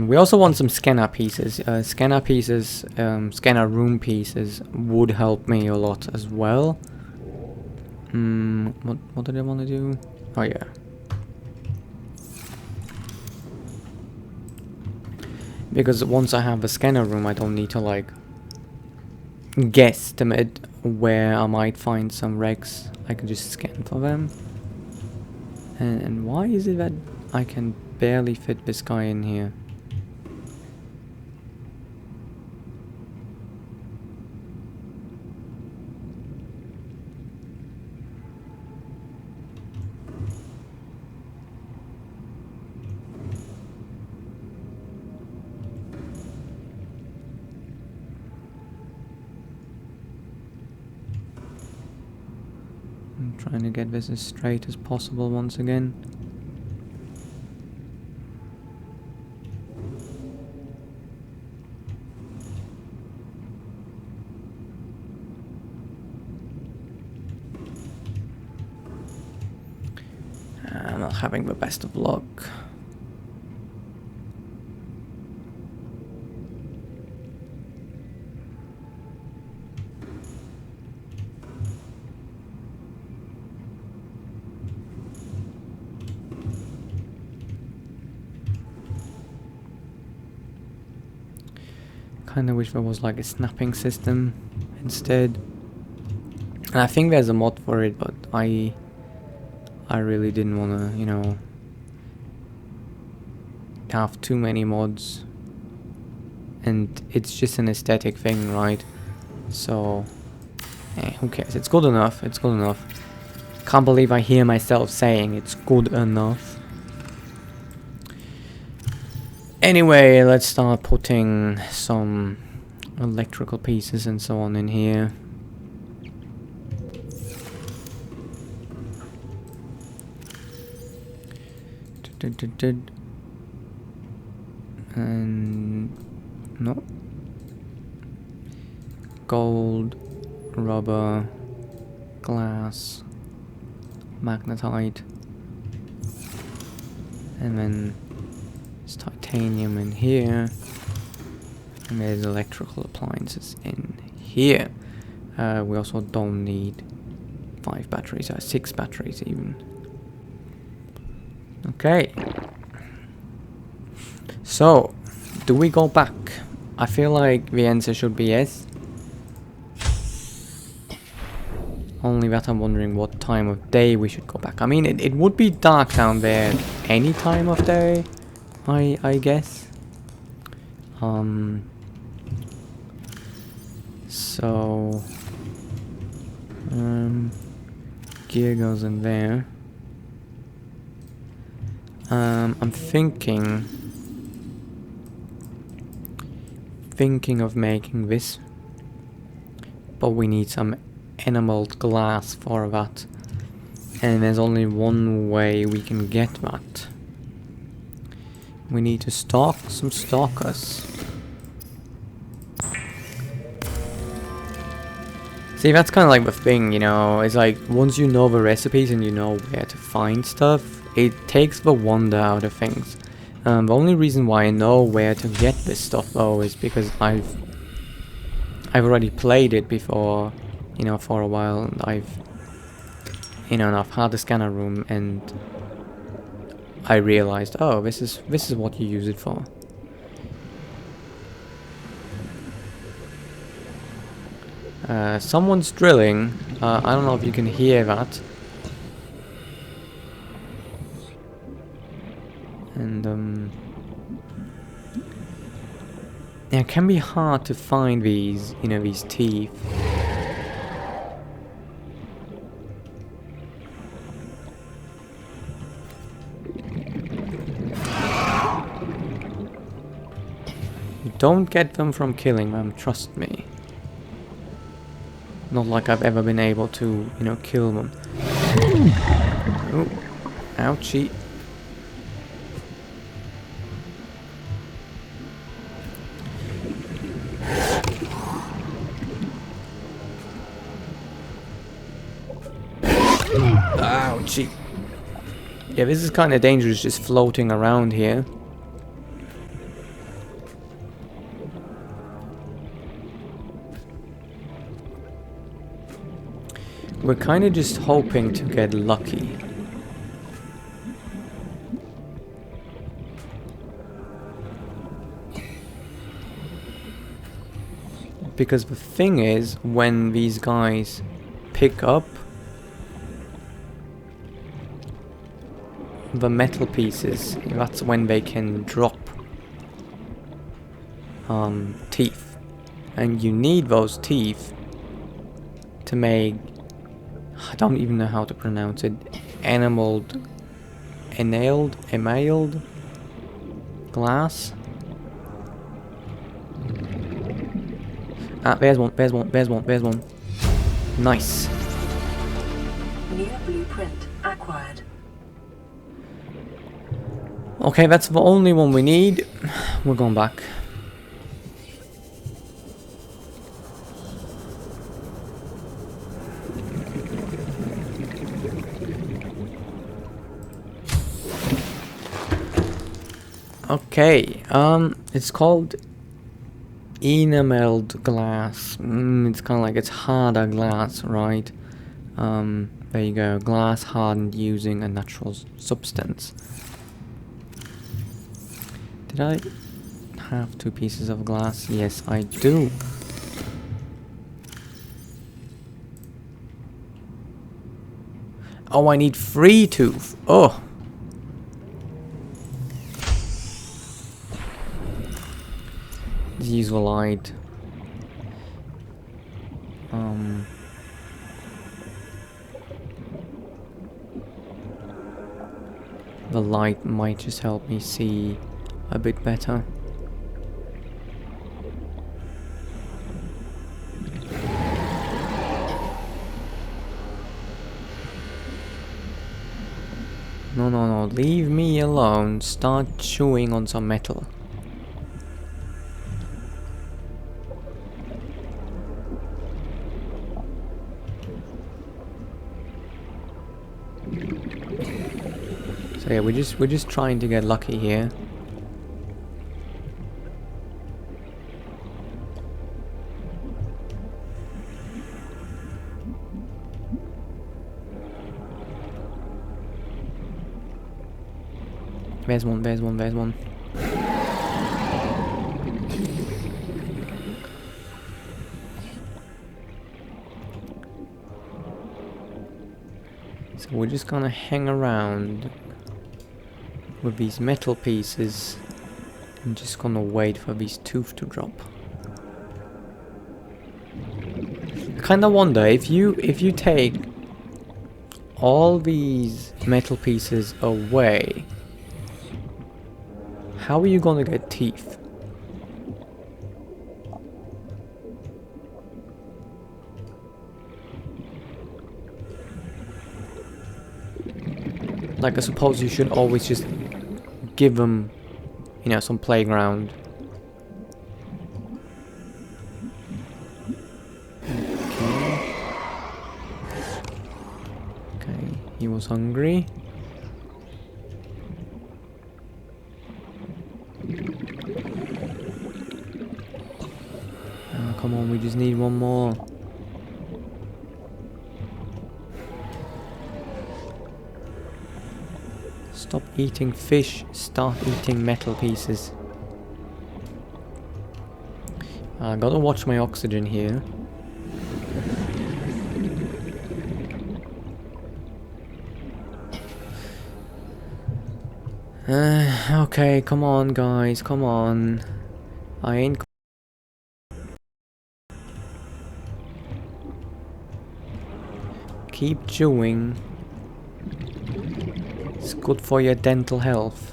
We also want some scanner pieces. Scanner room pieces would help me a lot as well. What did I want to do? Oh yeah. Because once I have a scanner room, I don't need to like guesstimate where I might find some wrecks. I can just scan for them. And why is it that I can barely fit this guy in here? I'm trying to get this as straight as possible once again. I'm not having the best of luck. Kinda wish there was like a snapping system instead. And I think there's a mod for it, but I really didn't wanna, you know, have too many mods. And it's just an aesthetic thing, right? So who cares? It's good enough, it's good enough. Can't believe I hear myself saying it's good enough. Anyway, let's start putting some electrical pieces and so on in here. And no. Gold, rubber, glass, magnetite, and then it's titanium in here, and there's electrical appliances in here. We also don't need 5 batteries, 6 batteries even. Okay. So, do we go back? I feel like the answer should be yes. Only that I'm wondering what time of day we should go back. I mean, it would be dark down there any time of day, I guess. So gear goes in there. I'm thinking of making this, but we need some enameled glass for that, and there's only one way we can get that. We need to stalk some stalkers. See, that's kind of like the thing, you know, it's like once you know the recipes and you know where to find stuff, it takes the wonder out of things. The only reason why I know where to get this stuff though is because I've already played it before, you know, for a while, and I've had the scanner room and I realized, oh, this is what you use it for. Someone's drilling. I don't know if you can hear that. And yeah, it can be hard to find these, you know, these teeth. You don't get them from killing them, trust me. Not like I've ever been able to, you know, kill them. Oh, ouchie. Ouchie. Yeah, this is kind of dangerous just floating around here. We're kind of just hoping to get lucky. Because the thing is, when these guys pick up the metal pieces, that's when they can drop teeth. And you need those teeth to make, I don't even know how to pronounce it, enameled glass. Ah, there's one. Nice.
New blueprint acquired.
Okay, that's the only one we need. We're going back. Okay, it's called enameled glass. It's kind of like it's harder glass, right? There you go, glass hardened using a natural substance. Did I have 2 pieces of glass? Yes, I do. Oh, I need 3 tooth. Oh. Use the light. The light might just help me see a bit better. No, leave me alone. Start chewing on some metal. So yeah, we're just trying to get lucky here. There's one. So we're just gonna hang around with these metal pieces. I'm just gonna wait for these tooth to drop. I kinda wonder if you take all these metal pieces away, how are you gonna get teeth? Like, I suppose you should always just give them, you know, some playground. Okay. was hungry. Oh, come on, we just need one more. Stop eating fish, start eating metal pieces. I gotta watch my oxygen here. Okay, come on guys, come on. I ain't... Keep chewing. It's good for your dental health.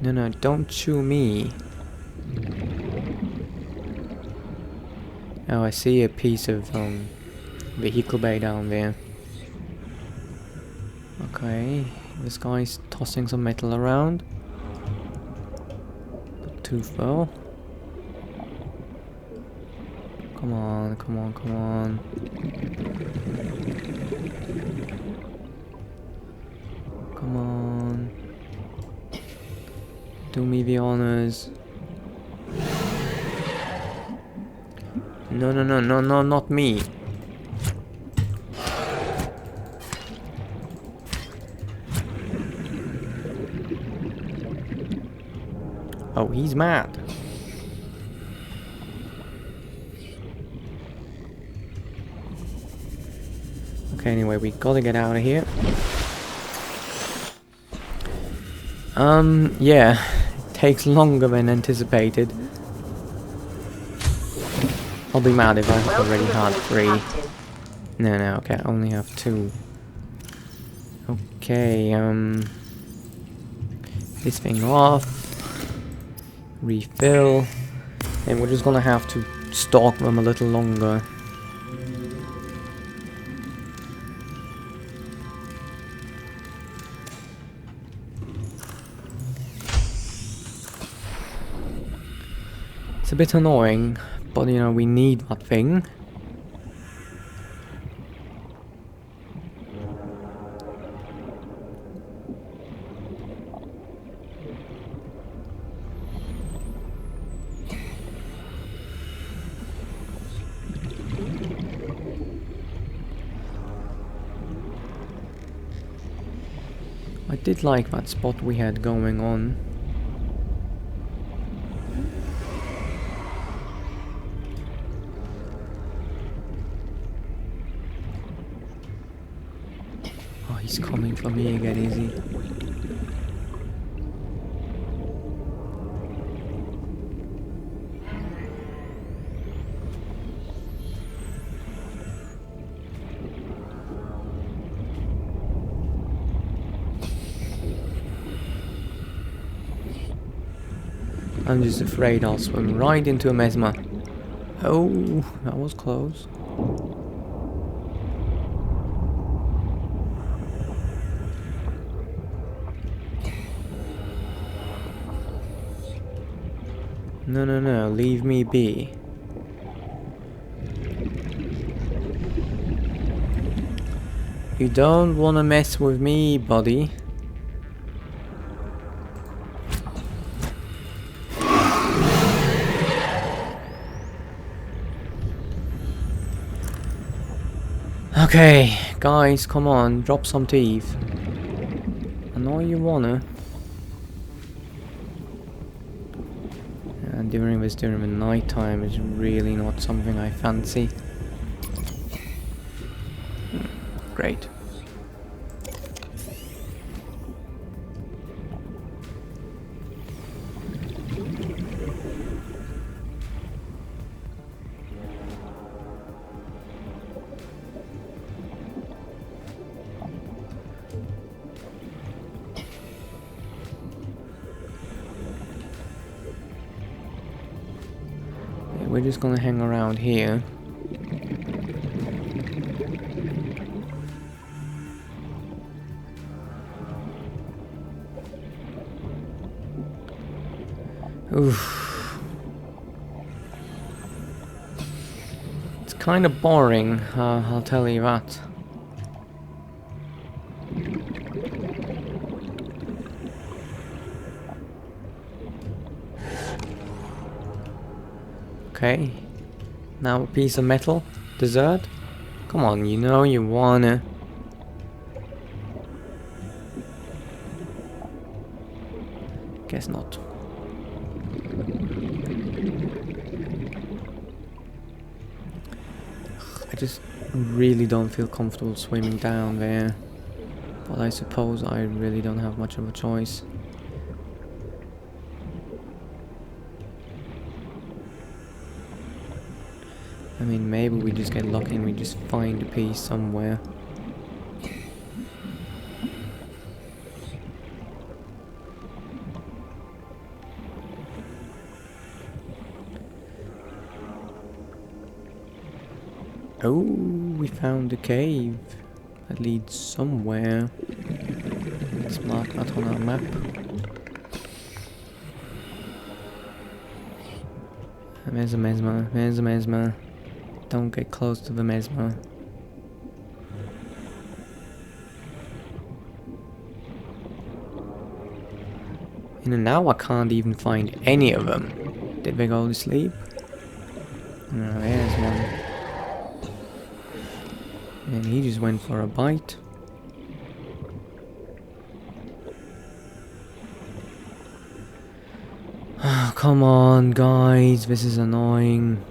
No, don't chew me. Oh, I see a piece of vehicle bay down there. Okay, this guy's tossing some metal around. Not too far. Come on, come on, come on. Come on. Do me the honors. No, not me. Oh, he's mad. Okay, anyway, we gotta get out of here. Yeah, it takes longer than anticipated. I'll be mad if I've already had 3. No, okay, I only have 2. Okay, this thing off. Refill. And we're just gonna have to stalk them a little longer. It's a bit annoying, but you know, we need that thing. I did like that spot we had going on. Oh, he's coming for me again, is he? I'm just afraid I'll swim right into a mesmer. Oh, that was close. No, leave me be. You don't want to mess with me, buddy. Okay, guys, come on, drop some teeth. I know you wanna. And during the night time is really not something I fancy. Great. We're just gonna hang around here. Oof. It's kind of boring, I'll tell you that. Okay. Now a piece of metal. Dessert? Come on, you know you wanna. Guess not. I just really don't feel comfortable swimming down there. But I suppose I really don't have much of a choice. I mean, maybe we just get lucky and we just find a piece somewhere. Oh, we found a cave that leads somewhere. Let's mark that on our map. There's a mesmer, there's a mesmer. Don't get close to the mesmer. And now I can't even find any of them. Did they go to sleep? No, there's one. And he just went for a bite. Oh, come on, guys, this is annoying.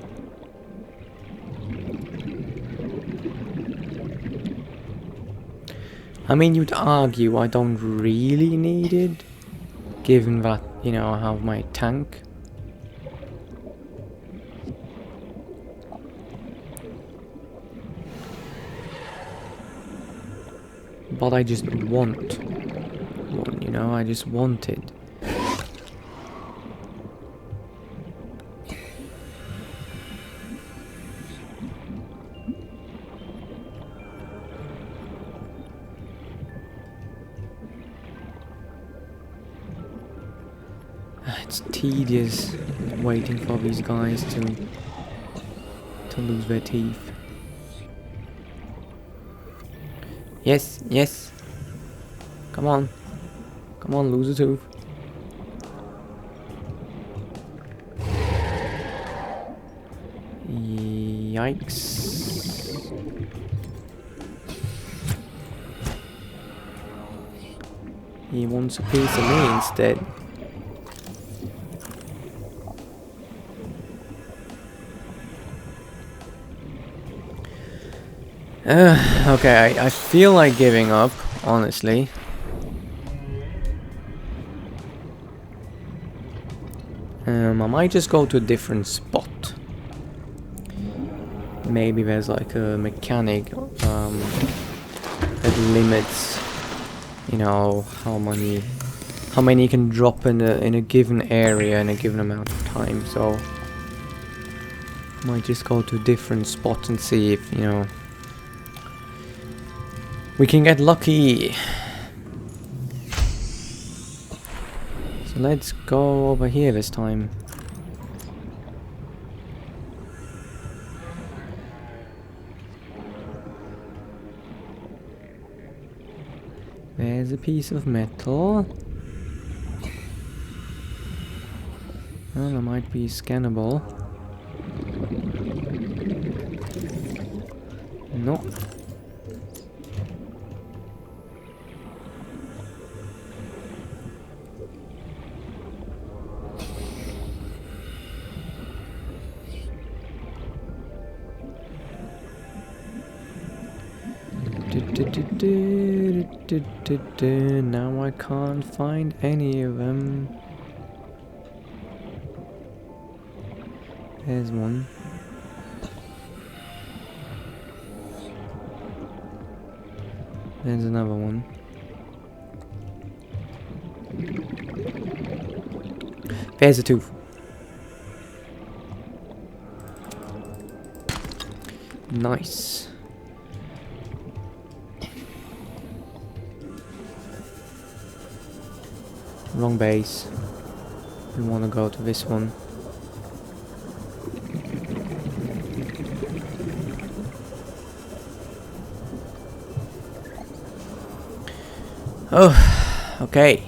I mean, you'd argue I don't really need it, given that, you know, I have my tank. But I just want one, you know, I just want it. It's tedious waiting for these guys to lose their teeth. Yes, yes. Come on. Come on, lose a tooth. Yikes. He wants a piece of me instead. Okay, I feel like giving up, honestly. I might just go to a different spot. Maybe there's like a mechanic that limits, you know, how many you can drop in a given area in a given amount of time. So might just go to a different spot and see if, you know, we can get lucky. So let's go over here this time. There's a piece of metal. Well, that might be scannable. No. Now I can't find any of them. There's one. There's another one. There's a tooth. Nice. Wrong base. we want to go to this one. Oh, okay.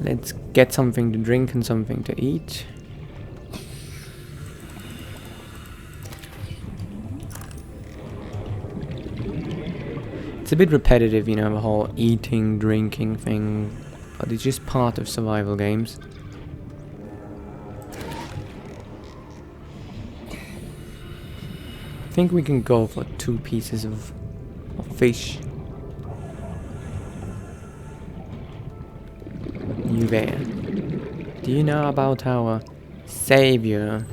Let's get something to drink and something to eat. It's a bit repetitive, you know, the whole eating, drinking thing, but it's just part of survival games. I think we can go for 2 pieces of fish. You there? Do you know about our Savior,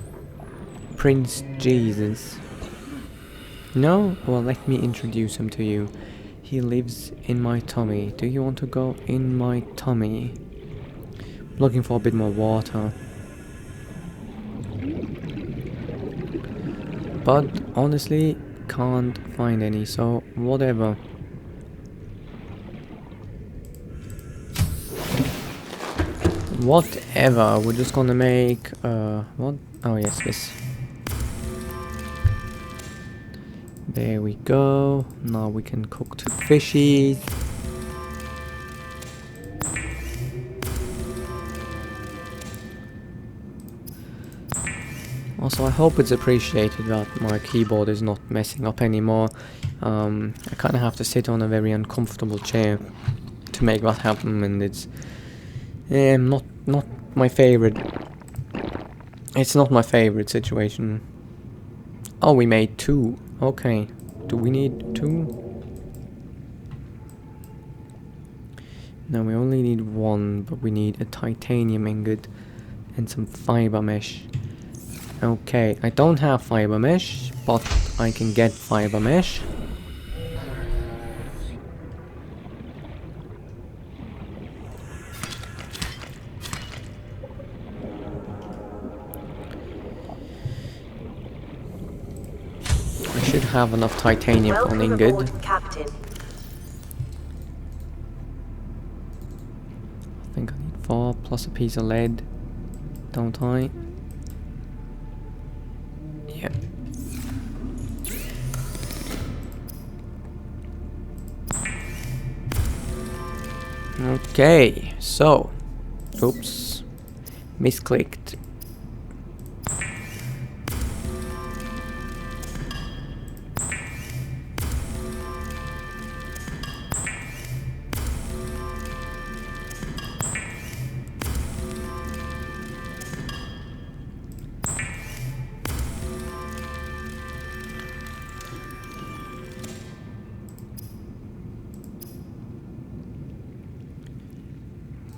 Prince Jesus? No? Well, let me introduce him to you. He lives in my tummy. Do you want to go in my tummy? Looking for a bit more water. But honestly, can't find any, so whatever. Whatever, we're just gonna make, what? Oh yes, this. There we go. Now we can cook 2 fishies. Also, I hope it's appreciated that my keyboard is not messing up anymore. I kind of have to sit on a very uncomfortable chair to make that happen, and it's not my favorite. It's not my favorite situation. Oh, we made 2. Okay. Do we need 2? No, we only need 1, but we need a titanium ingot and some fiber mesh. Okay, I don't have fiber mesh, but I can get fiber mesh. I should have enough titanium for an ingot.
Welcome aboard, Captain.
I think I need 4 plus a piece of lead, don't I? Yeah. Okay, so, oops, misclicked.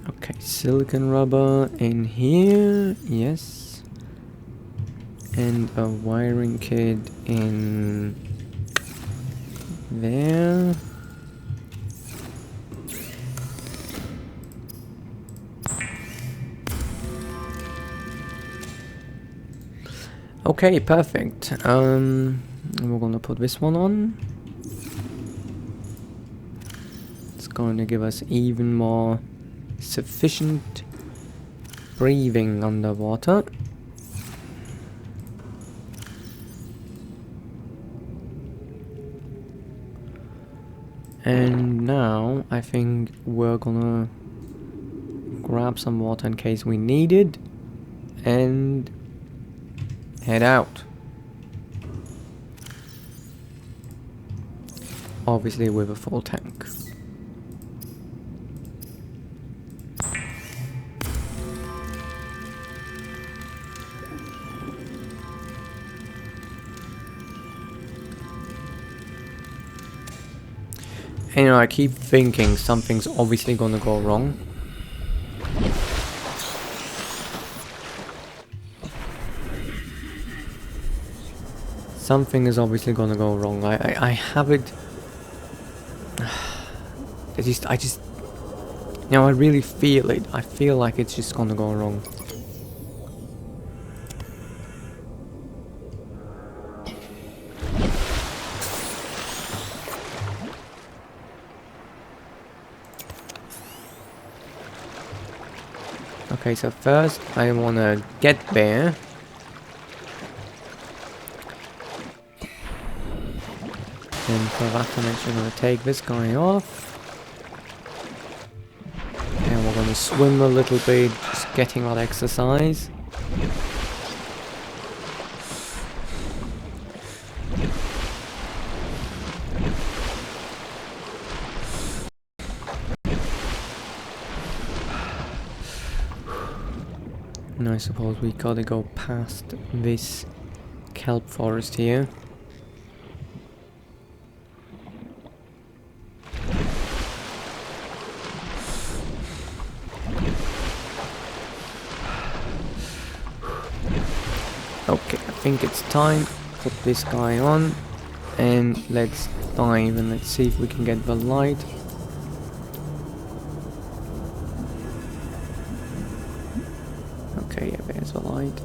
Okay, silicon rubber in here, yes. And a wiring kit in there. Okay, perfect. We're gonna put this one on. It's going to give us even more sufficient breathing underwater. And now I think we're gonna grab some water in case we need it and head out. Obviously with a full tank. And, you know, I keep thinking something's obviously gonna go wrong. Something is obviously gonna go wrong. I have it. I just, you know, I really feel it. I feel like it's just gonna go wrong. Okay, so first I wanna get there. And for that I'm actually gonna take this guy off. And we're gonna swim a little bit, just getting that exercise. And I suppose we gotta go past this kelp forest here. Okay, I think it's time. Put this guy on and let's dive and let's see if we can get the light. Okay, yeah, there's the light.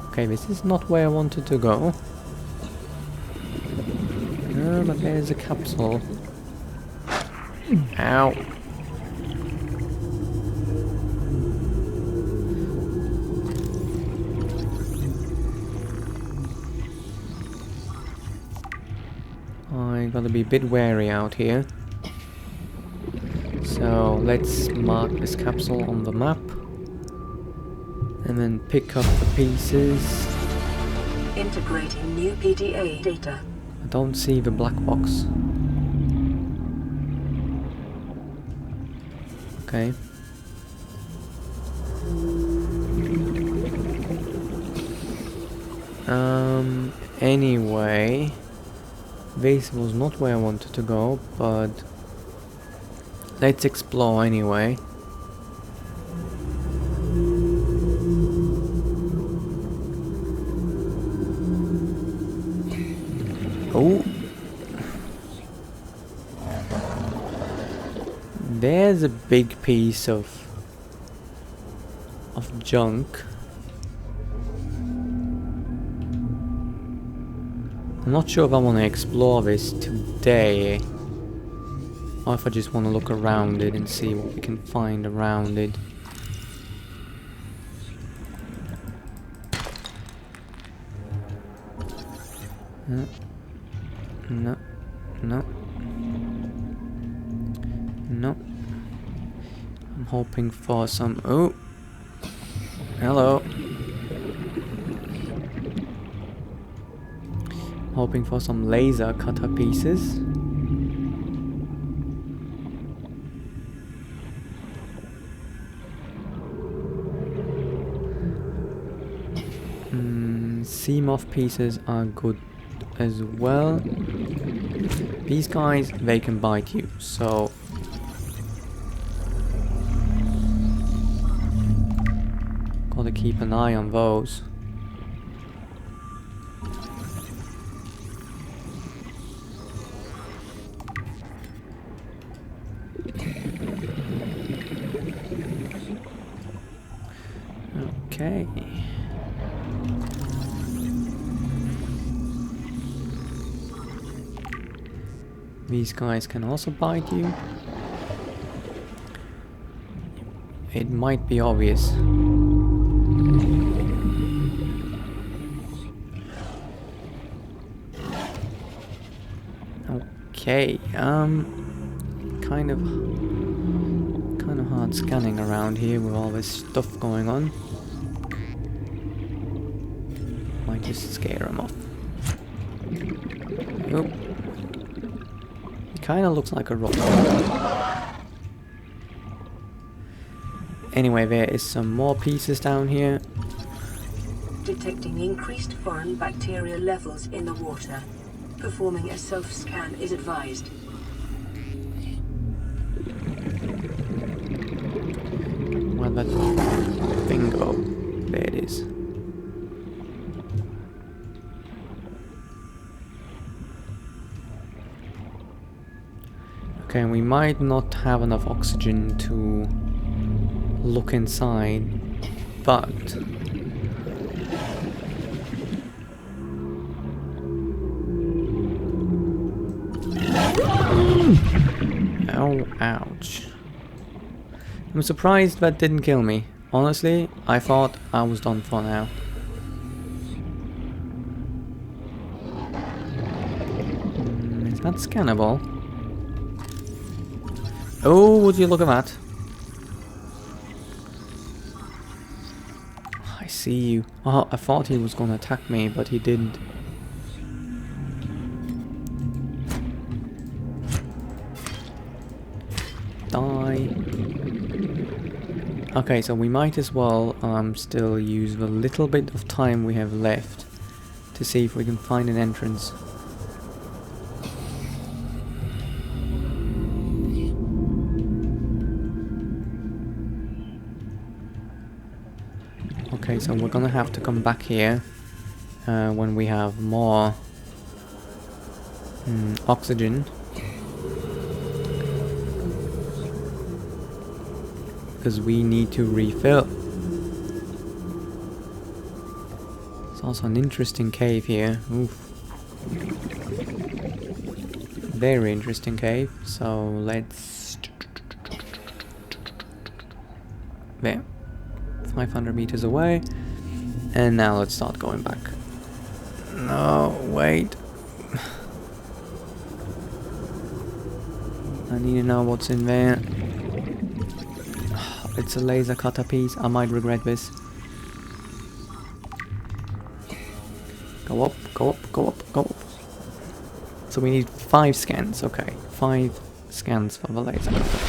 Okay, this is not where I wanted to go. No, but there's a capsule. Ow. I gotta be a bit wary out here. So let's mark this capsule on the map. And then pick up the pieces.
Integrating new PDA data.
I don't see the black box. Okay. Anyway, this was not where I wanted to go, but let's explore anyway. Oh, there's a big piece of junk. I'm not sure if I want to explore this today, or if I just want to look around it and see what we can find around it. No, no, no, no. I'm hoping for some... Oh! Hello! Hoping for some laser cutter pieces. Sea moth pieces are good as well. These guys, they can bite you, so gotta keep an eye on those. Okay. These guys can also bite you. It might be obvious. Okay, kind of hard scanning around here with all this stuff going on. Might just scare him off. Oop. Kind of looks like a rock. Anyway, there is some more pieces down here.
Detecting increased foreign bacteria levels in the water. Performing a self-scan is advised.
Where'd that thing go? There it is. Okay, we might not have enough oxygen to look inside, but Oh, ouch. I'm surprised that didn't kill me. Honestly, I thought I was done for now. Is that scannable? Oh, would you look at that? I see you. Oh, I thought he was gonna attack me, but he didn't. Die. Okay, so we might as well still use the little bit of time we have left to see if we can find an entrance. Okay, so we're gonna have to come back here when we have more oxygen. Because we need to refill. It's also an interesting cave here. Oof. Very interesting cave. So let's... There. 500 meters away. And now let's start going back. No, wait. I need to know what's in there. It's a laser cutter piece. I might regret this. Go up, go up, go up, go up. So we need 5 scans. Okay, 5 scans for the laser cutter.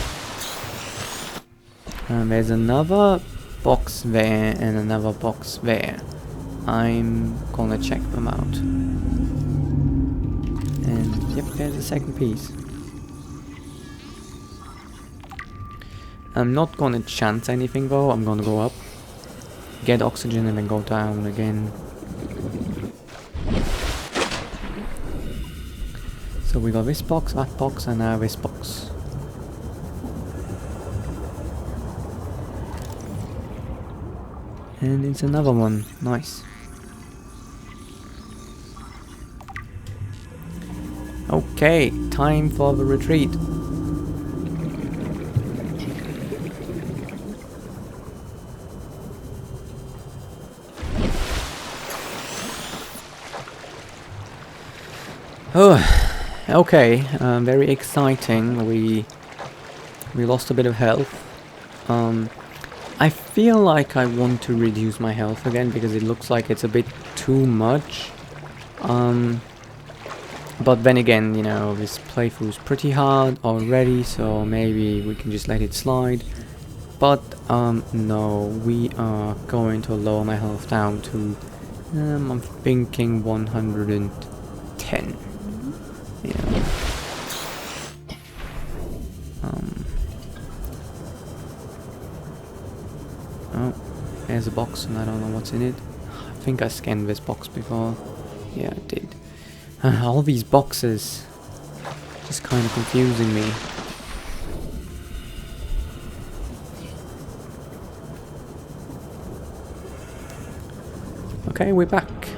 And there's another box there and another box there. I'm gonna check them out. And yep, there's a second piece. I'm not gonna chance anything though. I'm gonna go up, get oxygen, and then go down again. So we got this box, that box, and now this box. And it's another one. Nice. Okay, time for the retreat. Oh, okay, very exciting. We lost a bit of health. I feel like I want to reduce my health again because it looks like it's a bit too much. But then again, you know, this playthrough is pretty hard already, so maybe we can just let it slide. But no, we are going to lower my health down to, I'm thinking 110. Yeah. Oh, there's a box and I don't know what's in it. I think I scanned this box before. Yeah, I did. All these boxes just kind of confusing me. Okay, we're back.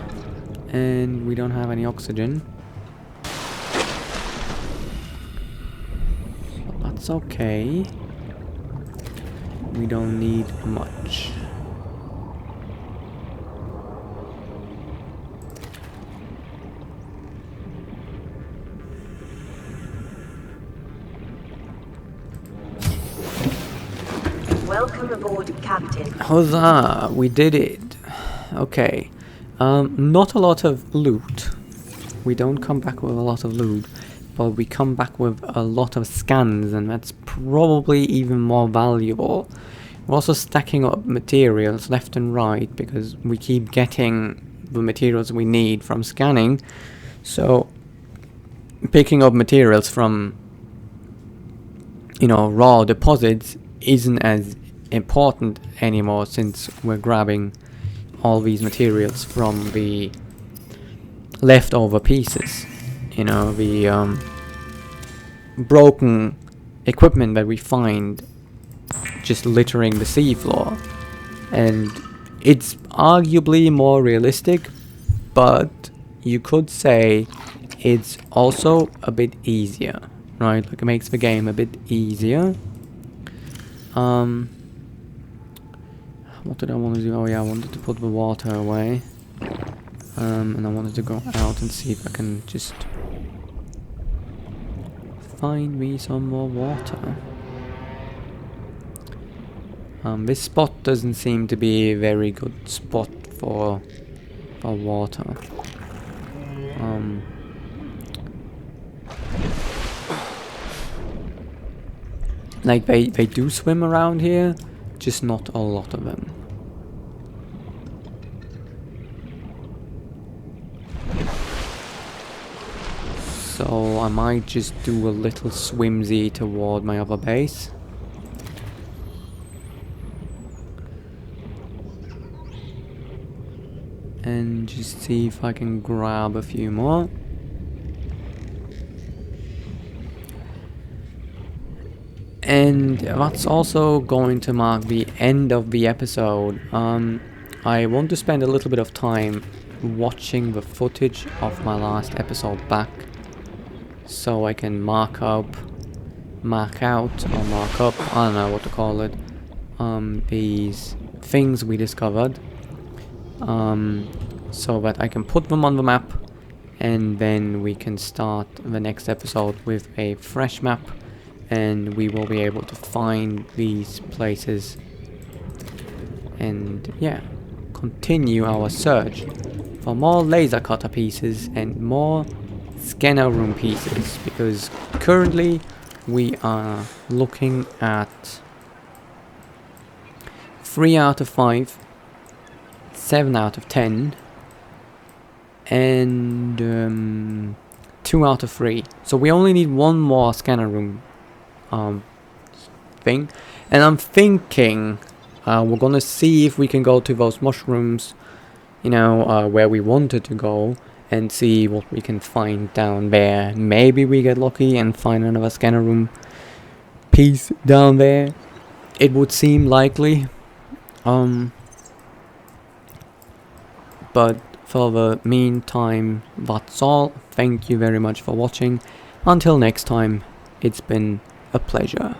And we don't have any oxygen. But that's okay. We don't need much.
Welcome aboard, Captain.
Huzzah! We did it. Okay. Not a lot of loot. We don't come back with a lot of loot, but we come back with a lot of scans, and that's probably even more valuable. We're also stacking up materials left and right because we keep getting the materials we need from scanning. So picking up materials from, you know, raw deposits isn't as important anymore since we're grabbing all these materials from the leftover pieces. You know, the broken equipment that we find just littering the seafloor. And it's arguably more realistic, but you could say it's also a bit easier right? Like it makes the game a bit easier. What did I want to do? Oh yeah, I wanted to put the water away. And I wanted to go out and see if I can just find me some more water. This spot doesn't seem to be a very good spot for water. Like they do swim around here, just not a lot of them. So I might just do a little swimsy toward my other base. And just see if I can grab a few more. And that's also going to mark the end of the episode. I want to spend a little bit of time watching the footage of my last episode back, so I can mark out, or mark up, I don't know what to call it, these things we discovered, so that I can put them on the map, and then we can start the next episode with a fresh map, and we will be able to find these places and yeah, continue our search for more laser cutter pieces and more scanner room pieces, because currently we are looking at 3 out of 5, 7 out of 10, and 2 out of 3. So we only need one more scanner room thing, and I'm thinking we're gonna see if we can go to those mushrooms, you know, where we wanted to go, and see what we can find down there. Maybe we get lucky and find another scanner room piece down there. It would seem likely, but for the meantime, that's all. Thank you very much for watching. Until next time, it's been a pleasure.